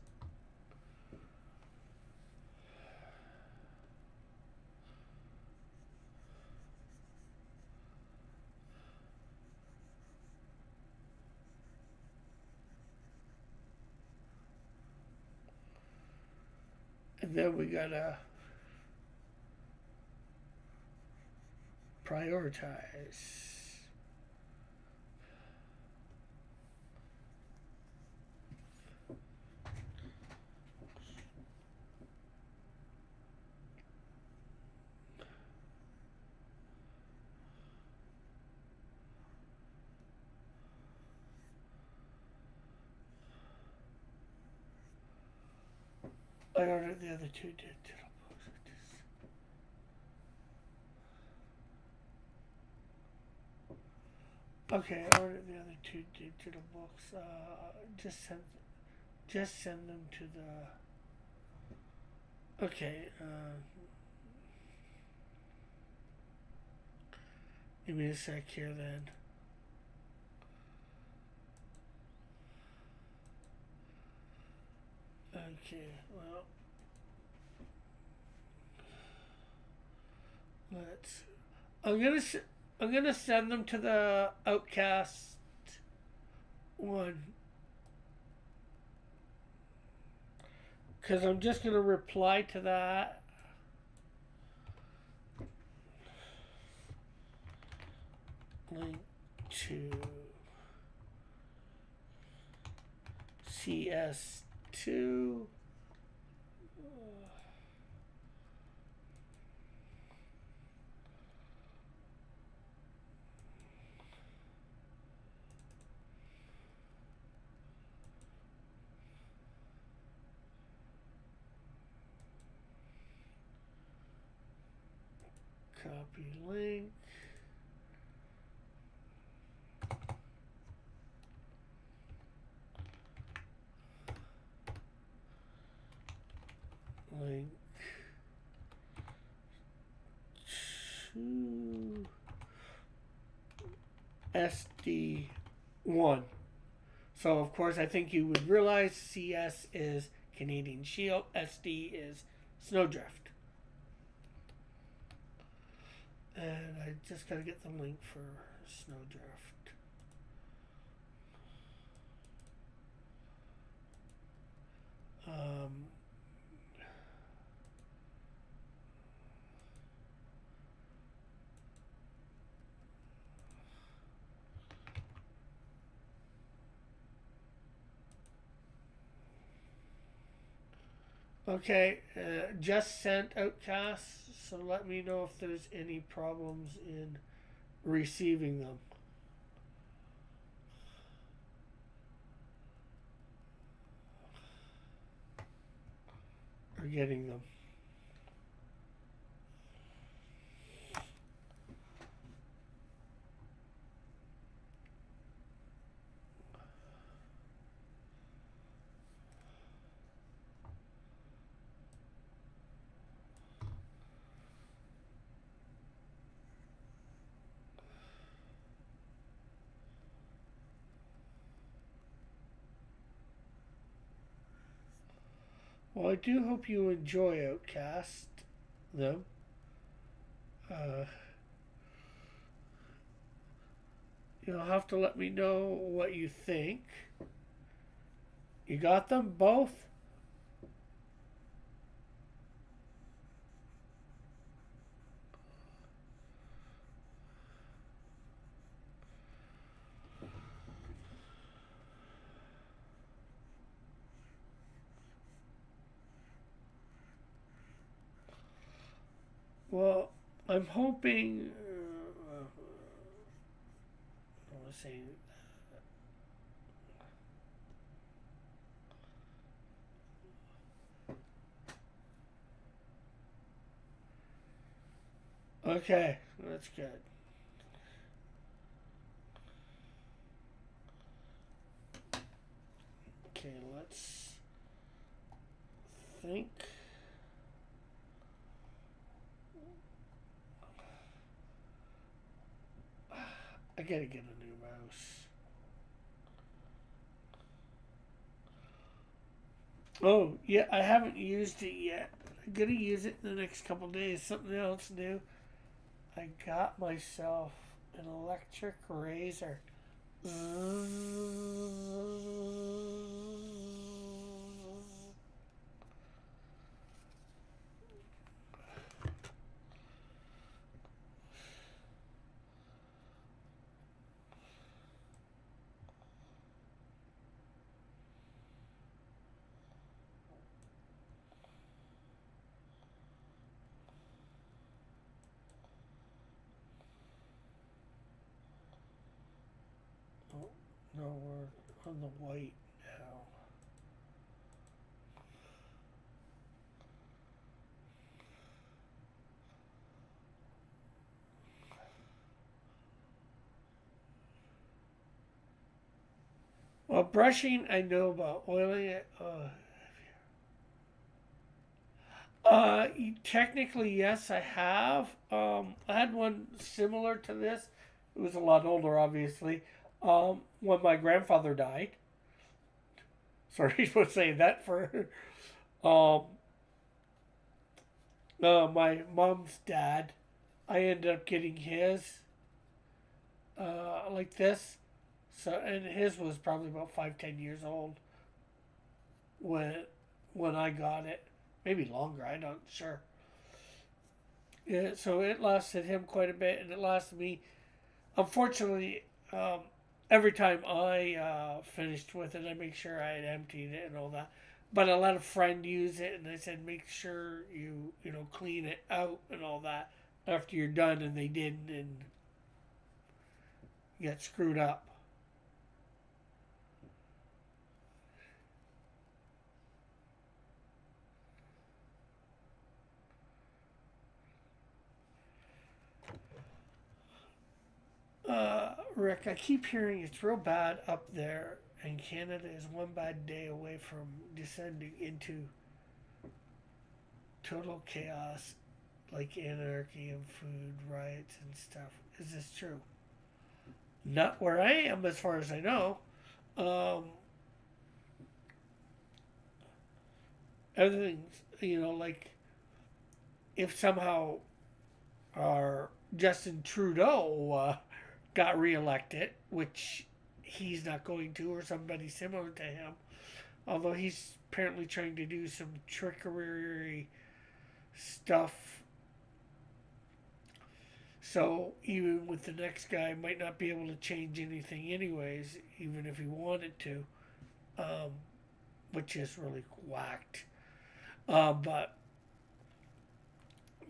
And then we gotta prioritize. I ordered the other two digital books. Okay, I ordered the other two digital books. Just send them to the. Okay. Give me a sec here then. Okay. Well, let's. I'm gonna. I'm gonna send them to the Outcast one. Because I'm just going to reply to that. Link to CS2. Copy link. Link to SD1. So, of course, I think you would realize CS is Canadian Shield, SD is Snowdrift. And I just gotta get the link for Snowdrift. Um, Okay, just sent Outcasts, so let me know if there's any problems in receiving them or getting them. Well, I do hope you enjoy Outcast them. Uh, you'll have to let me know what you think. You got them both? Well, I'm hoping. I was saying. Okay, that's good. Okay, let's think. I gotta get a new mouse. Oh, yeah, I haven't used it yet. I'm gonna use it in the next couple days. Something else new. I got myself an electric razor. Oh, no, we're on the white now. Well, brushing, I know about. Oiling it, technically, yes, I have. I had one similar to this. It was a lot older, obviously. When my grandfather died. Sorry for saying that. For um, my mom's dad, I ended up getting his like this. So, and his was probably about 5, 10 years old when when I got it. Maybe longer. I'm not sure. Yeah, so it lasted him quite a bit, and it lasted me. Unfortunately, every time I finished with it, I make sure I had emptied it and all that. But I let a friend use it, and I said, make sure you clean it out and all that after you're done, and they didn't, and get screwed up. Rick, I keep hearing it's real bad up there, and Canada is one bad day away from descending into total chaos, like anarchy and food riots and stuff. Is this true? Not where I am, as far as I know. Um, Everything's, like if somehow our Justin Trudeau got reelected, which he's not going to, or somebody similar to him, although he's apparently trying to do some trickery stuff. So even with the next guy, might not be able to change anything, anyways, even if he wanted to, um, which is really whacked. But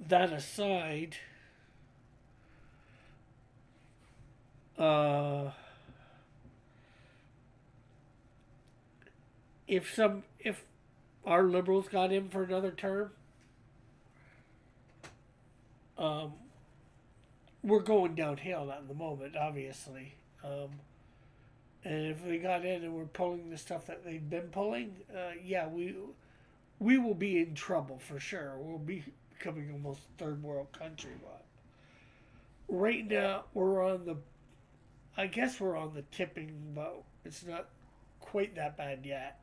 that aside, uh, if our liberals got in for another term, um, we're going downhill at the moment, obviously. And if we got in and we're pulling the stuff that they've been pulling, yeah, we will be in trouble for sure. We'll be becoming almost third world country. But right now we're on the, I guess we're on the tipping boat. It's not quite that bad yet.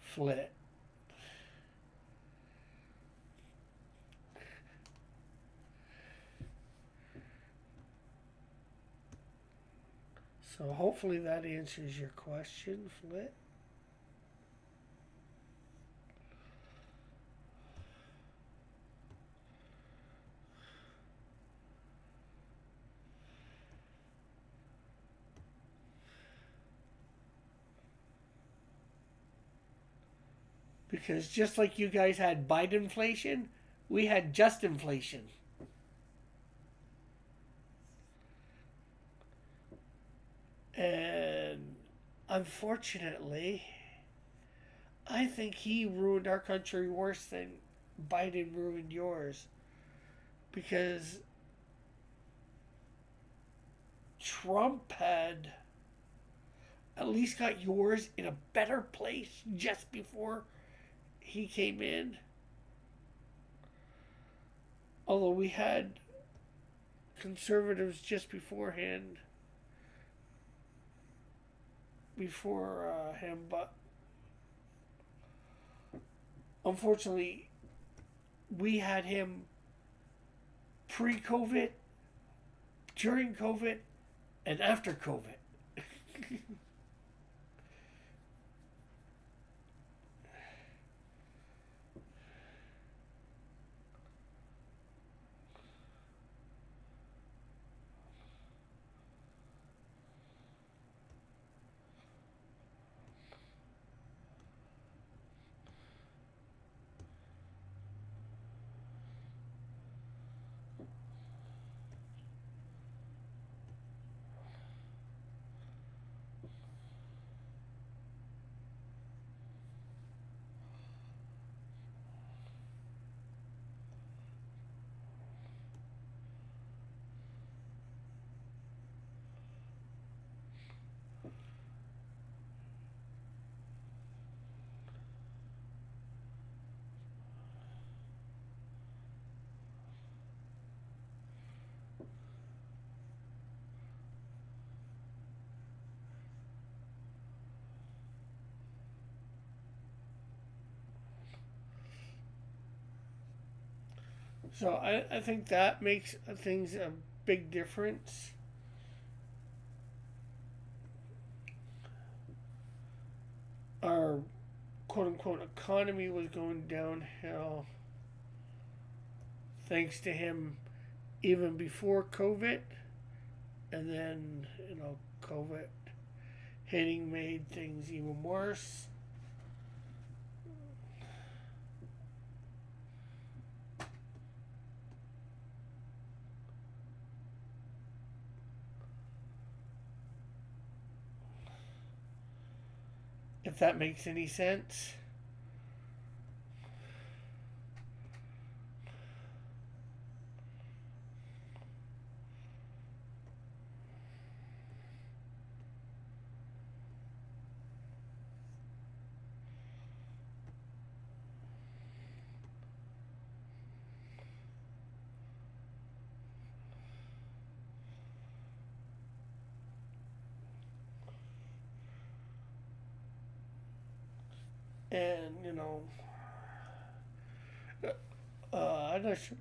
Flit. So hopefully that answers your question, Flit. Because just like you guys had Biden inflation, we had just inflation. And unfortunately, I think he ruined our country worse than Biden ruined yours. Because Trump had at least got yours in a better place just before he came in. Although we had conservatives just beforehand, before him, but unfortunately, we had him pre COVID, during COVID, and after COVID. So I think that makes things a big difference. Our quote unquote economy was going downhill thanks to him even before COVID. And then, COVID hitting made things even worse. If that makes any sense. And, I'm not sure.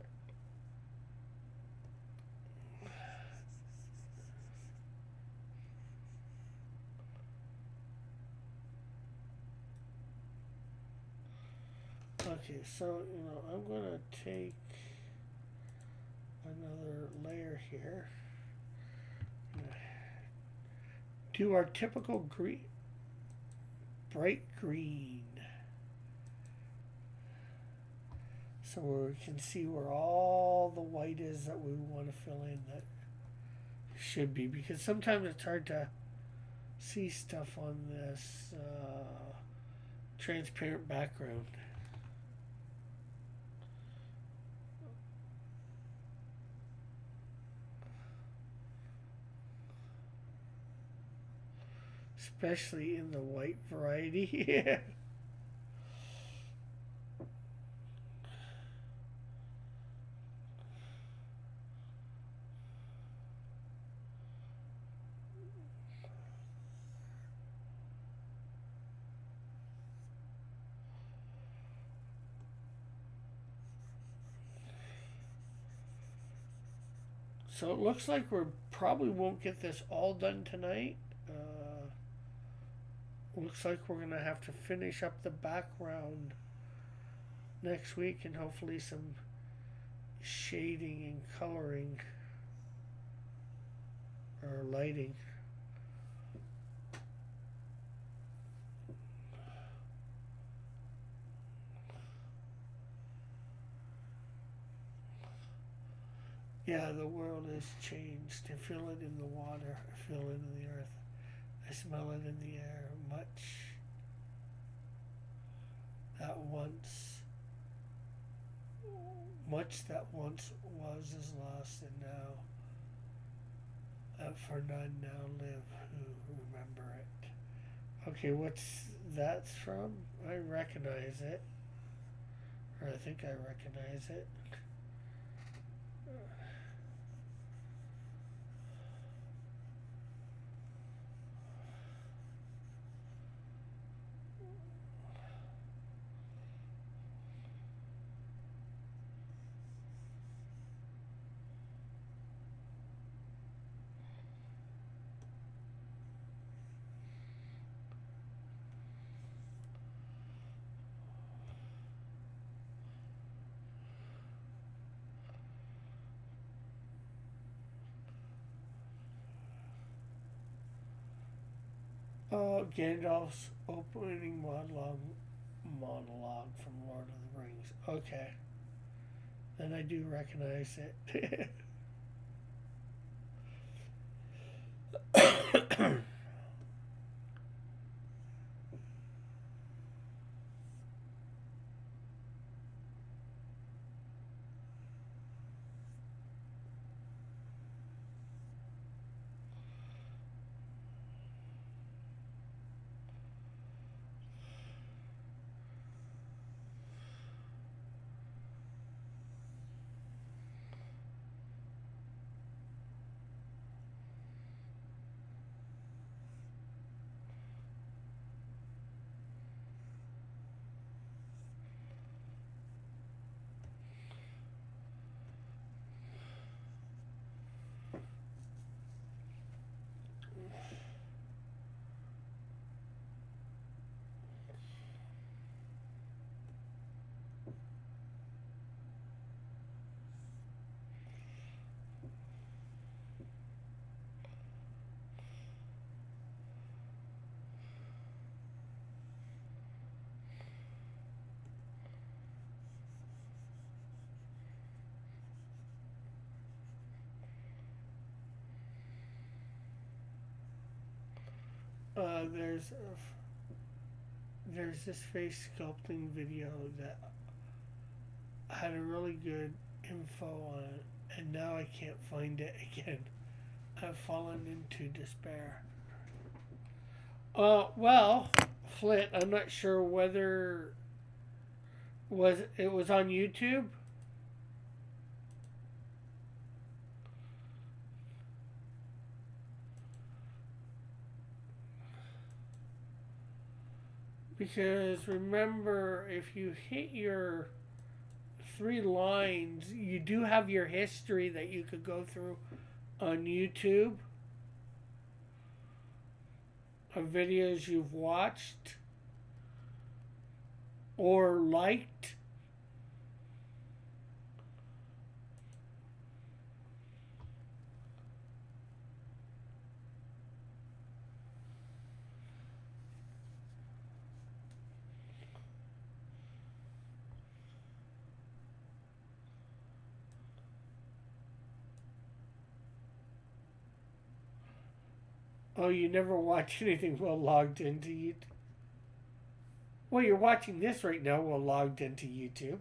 Okay, so, I'm going to take another layer here. Do our typical green. bright green. So we can see where all the white is that we want to fill in that should be. Because sometimes it's hard to see stuff on this transparent background. Especially in the white variety. So it looks like we probably won't get this all done tonight. Looks like we're going to have to finish up the background next week, and hopefully some shading and coloring or lighting. Yeah, the world has changed. I feel it in the water. I feel it in the earth. I smell it in the air. Much that once was is lost, and now, for none now live who remember it. Okay, what's that's from? I recognize it, or I think I recognize it. Gandalf's opening monologue from Lord of the Rings. Okay. Then I do recognize it. There's this face sculpting video that had a really good info on it, and now I can't find it again. I've fallen into despair. Well, Flit, I'm not sure whether it was on YouTube. Because remember, if you hit your 3 lines, you do have your history that you could go through on YouTube of videos you've watched or liked. Oh, you never watch anything while logged into YouTube? Well, you're watching this right now while logged into YouTube.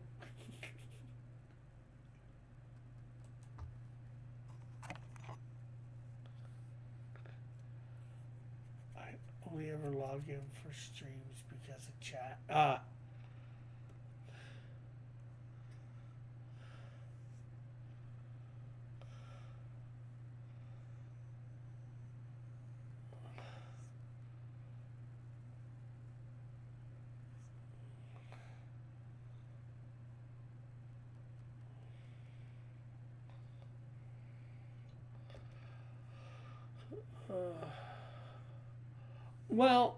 I only ever log in for streams because of chat. Well,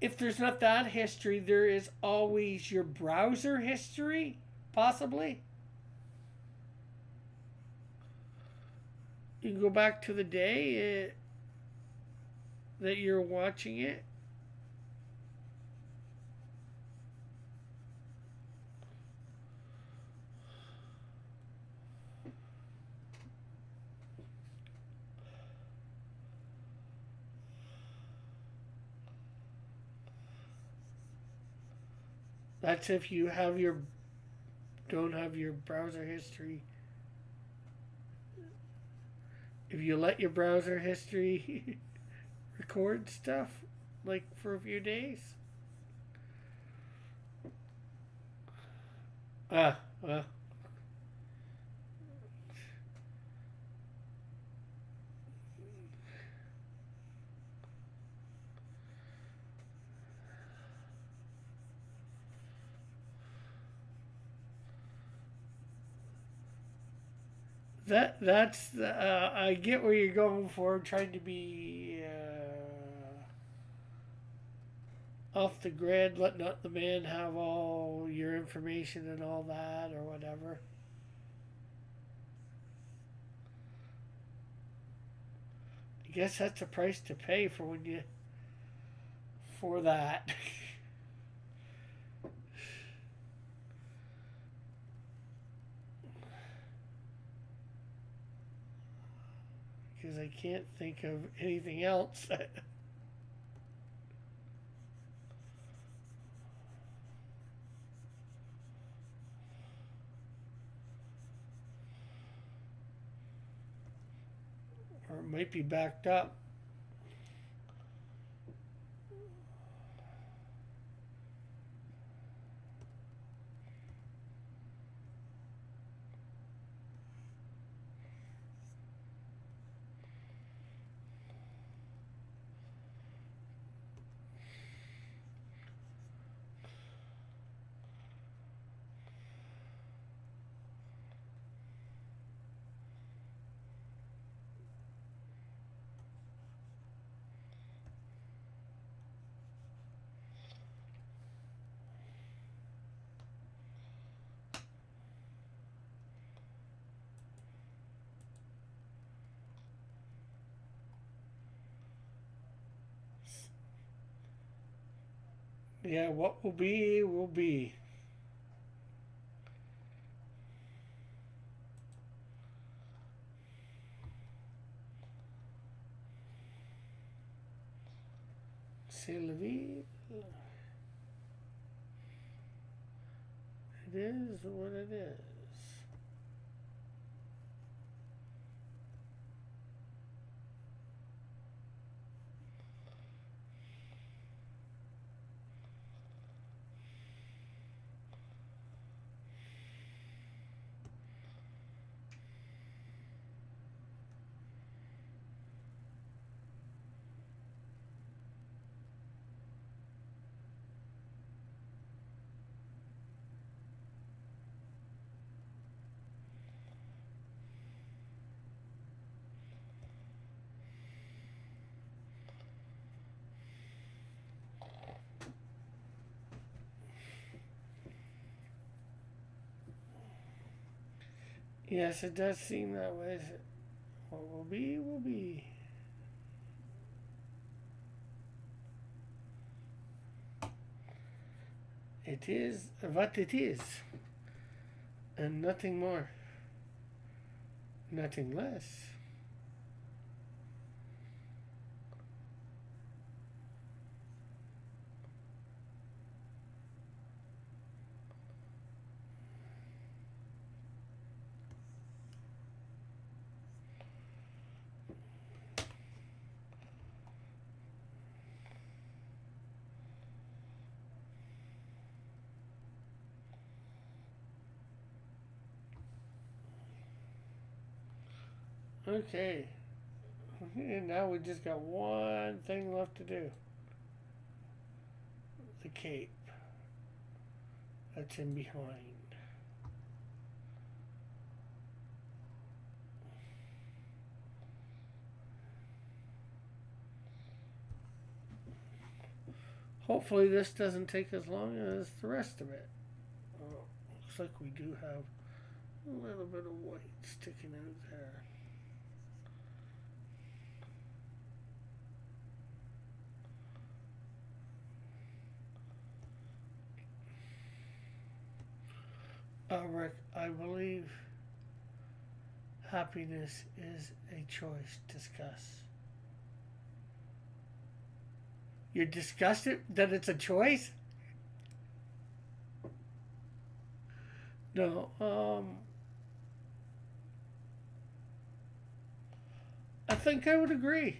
if there's not that history, there is always your browser history, possibly. You can go back to the day that you're watching it. That's if you don't have your browser history. If you let your browser history record stuff, like for a few days. Well. That's I get where you're going for, trying to be off the grid, let not the man have all your information and all that or whatever. I guess that's a price to pay for that. Because I can't think of anything else. Or it might be backed up. Yeah, what will be, will be. C'est la vie. It is what it is. Yes, it does seem that way. What will be, will be. It is what it is. And nothing more. Nothing less. Okay. And now we just got one thing left to do. The cape. That's in behind. Hopefully this doesn't take as long as the rest of it. Oh, looks like we do have a little bit of white sticking out there. Rick, I believe happiness is a choice. Discuss. You're disgusted that it's a choice? No. I think I would agree.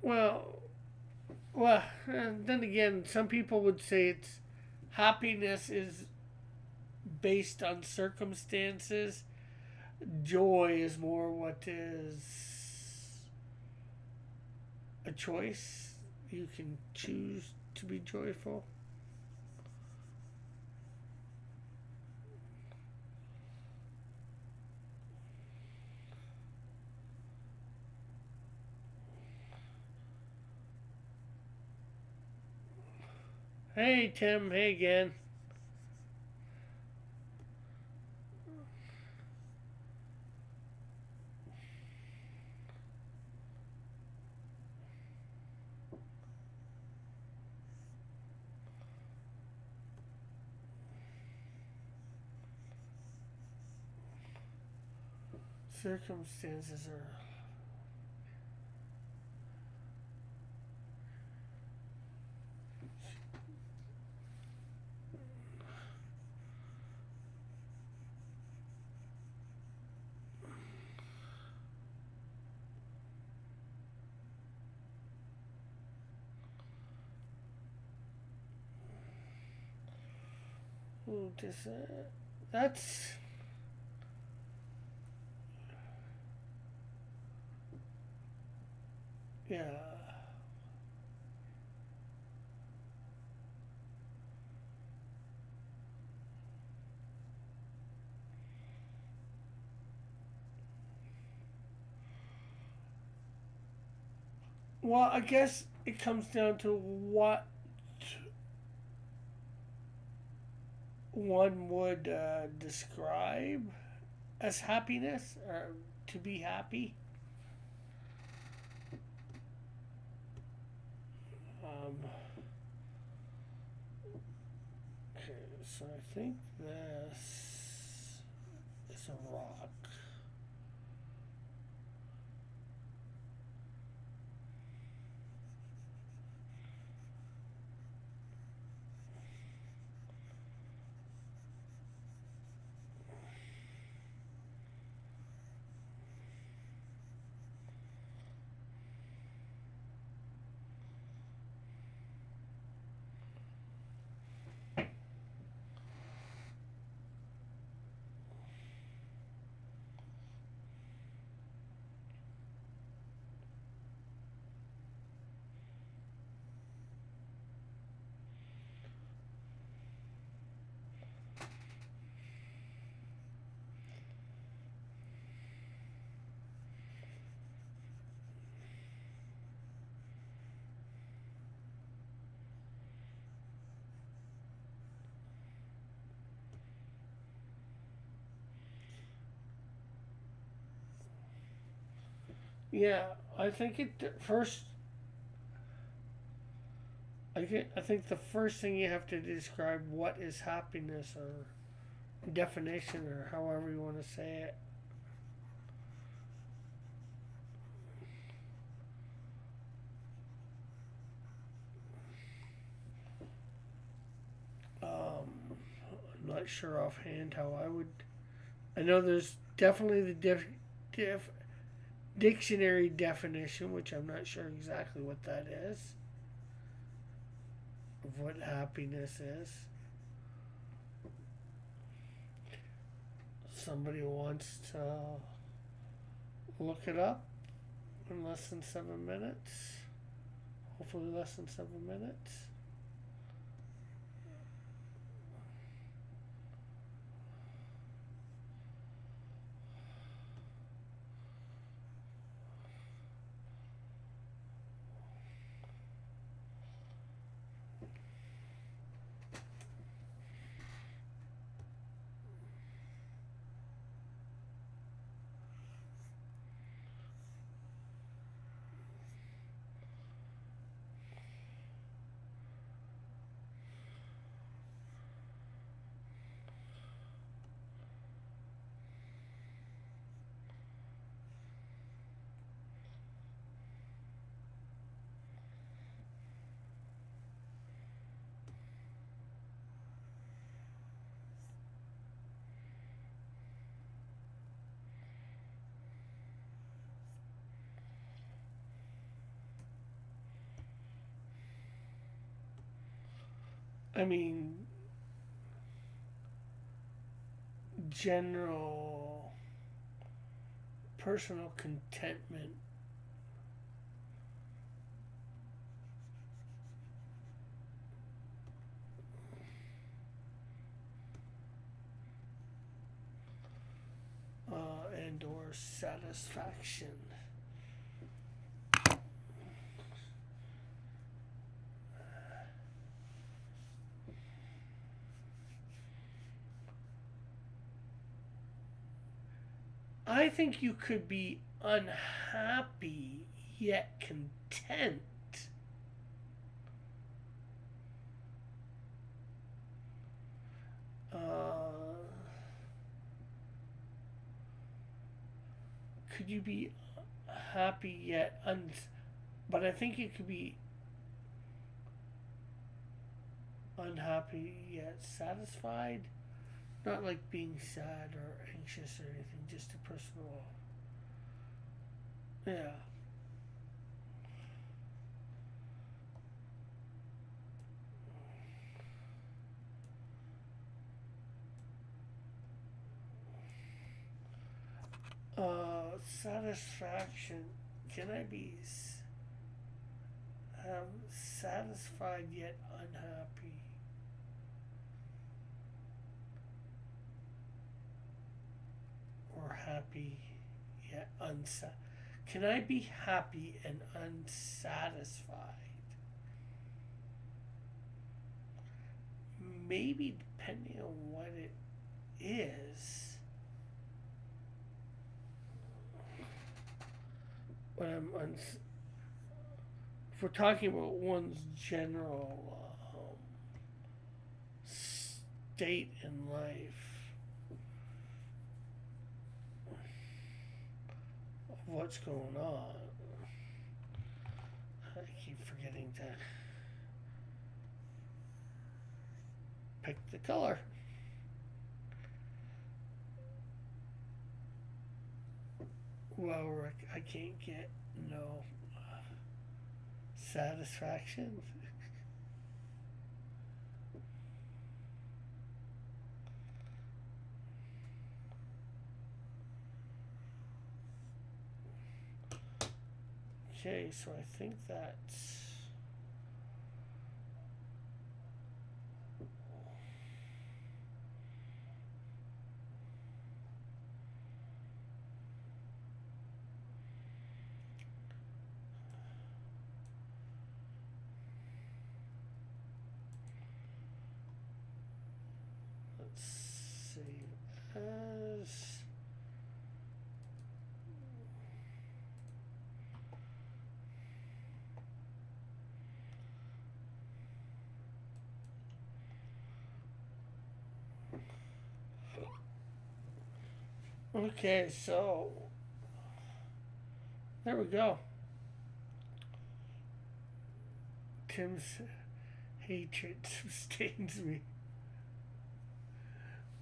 Well, and then again, some people would say it's happiness is based on circumstances. Joy is more what is a choice. You can choose to be joyful. Hey, Tim. Hey again. Circumstances are. Ooh, that's. Yeah. Well, I guess it comes down to what one would describe as happiness or to be happy. Um, okay, so I think this is a rock. Yeah, I think it first. I think the first thing you have to describe what is happiness or definition or however you want to say it. I'm not sure offhand how I would. I know there's definitely the dictionary definition, which I'm not sure exactly what that is, of what happiness is. somebody wants to look it up in less than 7 minutes, hopefully less than 7 minutes. I mean, general personal contentment and or satisfaction. I think you could be unhappy yet content. Could you be happy yet but I think you could be unhappy yet satisfied. Not like being sad or anxious or anything, just a personal. Yeah. Satisfaction. Can I be satisfied yet unhappy? Or happy yet unsatisfied? Can I be happy and unsatisfied? Maybe depending on what it is. But if we're talking about one's general state in life, of what's going on, I keep forgetting to pick the color. Well, Rick, I can't get no satisfaction. Okay, so I think that's save as. Okay, so there we go. Tim's hatred sustains me.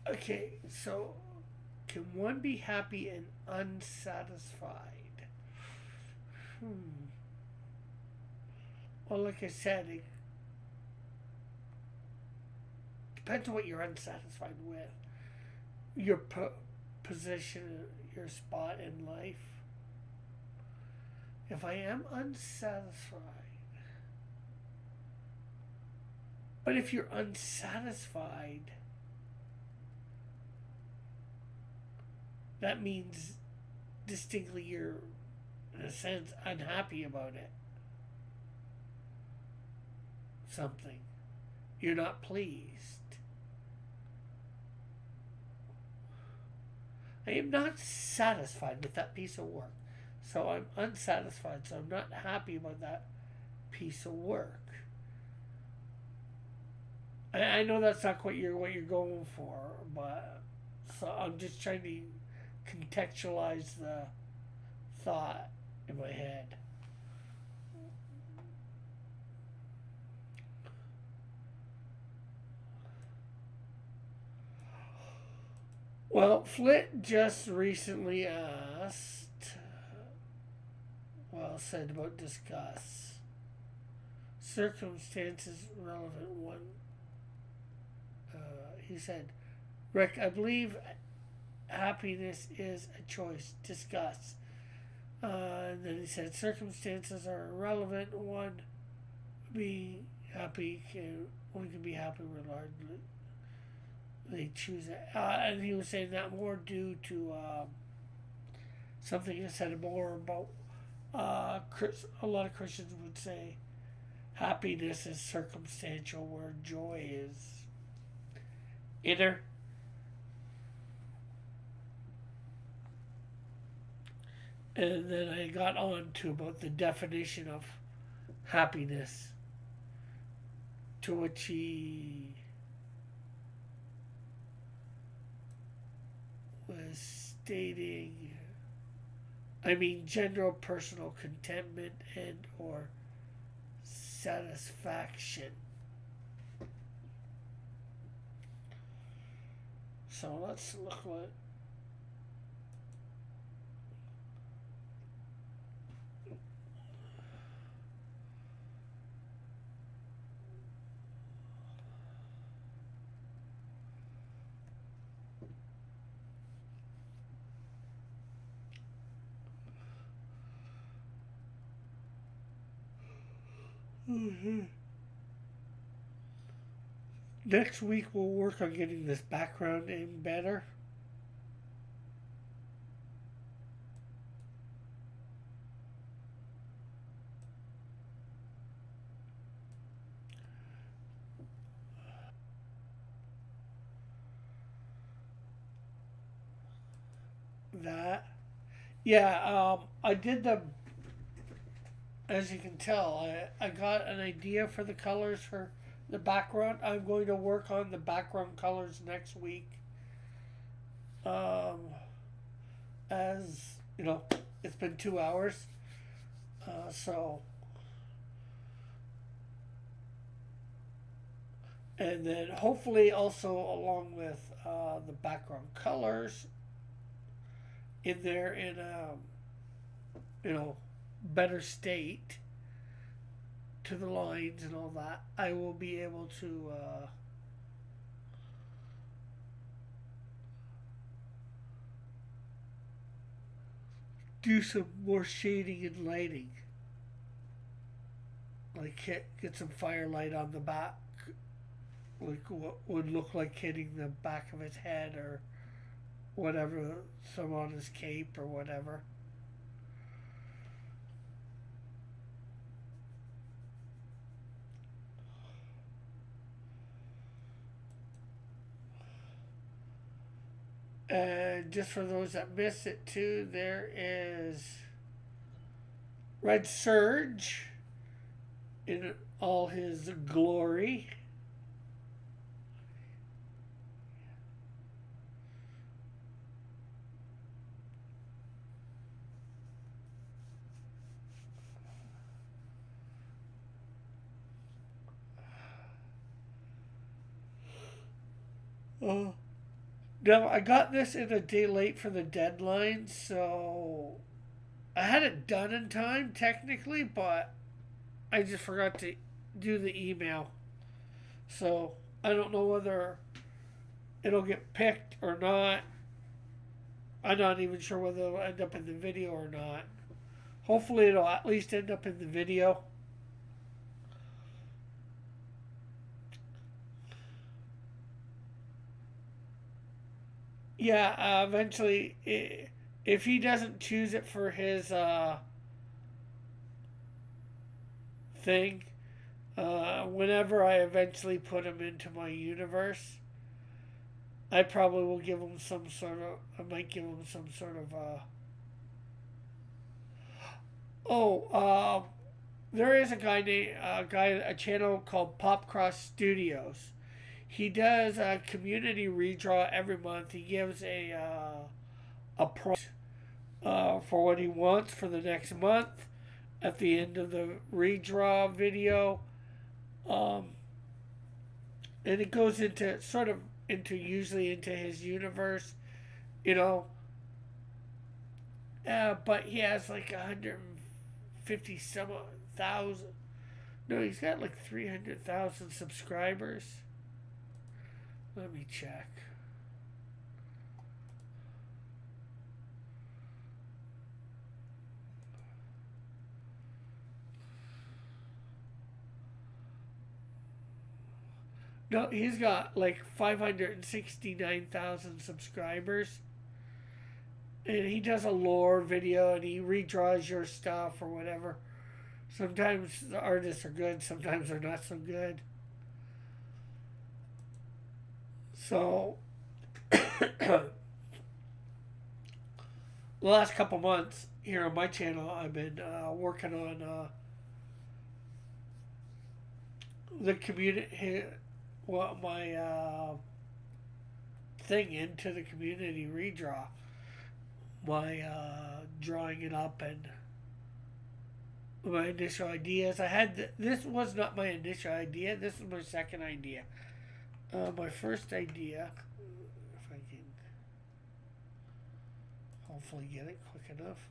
Okay, so can one be happy and unsatisfied? Well, like I said, it depends on what you're unsatisfied with. Your position, your spot in life. If I am unsatisfied, but if you're unsatisfied, that means distinctly you're, in a sense, unhappy about it. Something. You're not pleased. I am not satisfied with that piece of work. So I'm unsatisfied. So I'm not happy about that piece of work. I know that's not what you're going for, but so I'm just trying to contextualize the thought in my head. Well, Flit just recently asked, well, said about discuss. Circumstances relevant one. He said, Rick, I believe happiness is a choice. Discuss. And then he said, circumstances are irrelevant. One, be happy, one can be happy regardless. They choose it. And he was saying that more due to something he said more about a lot of Christians would say happiness is circumstantial, where joy is inner. And then I got on to about the definition of happiness, to which he was stating, I mean, general personal contentment and or satisfaction. So let's look what next week we'll work on getting this background in better. That, yeah, I did the, as you can tell, I got an idea for the colors for the background. I'm going to work on the background colors next week. As you know, it's been 2 hours, so, and then hopefully also along with the background colors in there in a better state to the lines and all that, I will be able to do some more shading and lighting, like get some firelight on the back, like what would look like hitting the back of his head or whatever, some on his cape or whatever. And just for those that miss it too, there is Red Surge in all his glory. Oh. Now, I got this in a day late for the deadline, so I had it done in time technically, but I just forgot to do the email. So I don't know whether it'll get picked or not. I'm not even sure whether it'll end up in the video or not. Hopefully, it'll at least end up in the video. Yeah, eventually, if he doesn't choose it for his thing, whenever I eventually put him into my universe, I probably will give him some sort of. I might give him some sort of. There is a guy named a channel called Popcross Studios. He does a community redraw every month. He gives a price for what he wants for the next month at the end of the redraw video, um, and it goes into sort of into usually into his universe, you know. But he has like 150 some thousand. No, he's got like 300,000 subscribers. Let me check. No, he's got like 569,000 subscribers. And he does a lore video and he redraws your stuff or whatever. Sometimes the artists are good, sometimes they're not so good. So, the last couple months here on my channel, I've been working on the community, well, my thing into the community redraw, my drawing it up and my initial ideas. I had this was not my initial idea. This is my second idea. My first idea, if I can hopefully get it quick enough.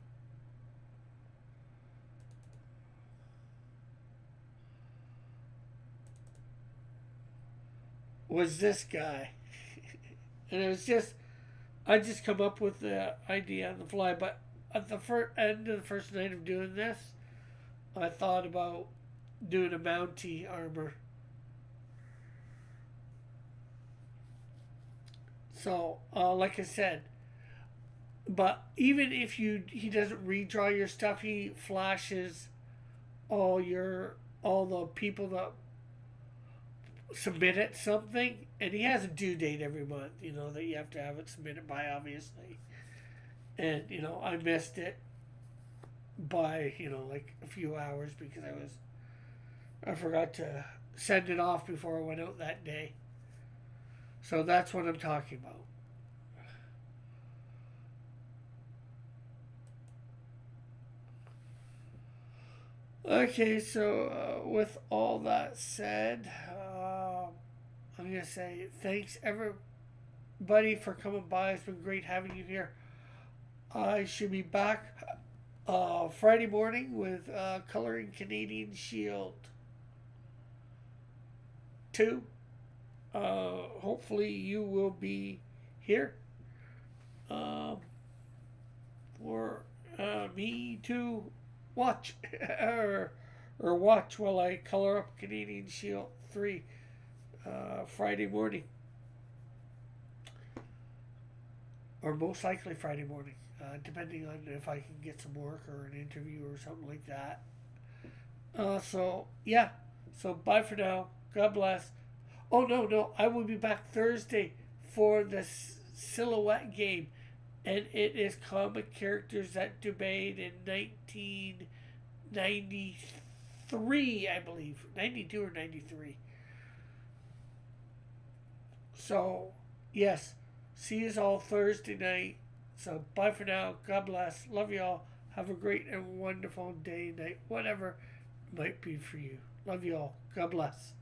Was this guy. And it was just, I just come up with the idea on the fly. But at the end of the first night of doing this, I thought about doing a Mountie armor. So, like I said, but even if he doesn't redraw your stuff, he flashes all the people that submit it something, and he has a due date every month. You know that you have to have it submitted by, obviously. And I missed it by like a few hours because I forgot to send it off before I went out that day. So that's what I'm talking about. Okay, so with all that said, I'm going to say thanks everybody for coming by. It's been great having you here. I should be back Friday morning with Coloring Canadian Shield 2. Hopefully you will be here for me to watch or watch while I color up Canadian Shield 3 Friday morning, or most likely Friday morning, depending on if I can get some work or an interview or something like that. So yeah, so bye for now. God bless. Oh no, I will be back Thursday for the Silhouette game, and it is comic characters that debayed in 1993, I believe, 92 or 93. So yes, see you all Thursday night. So bye for now. God bless. Love y'all. Have a great and wonderful day, night, whatever it might be for you. Love y'all. God bless.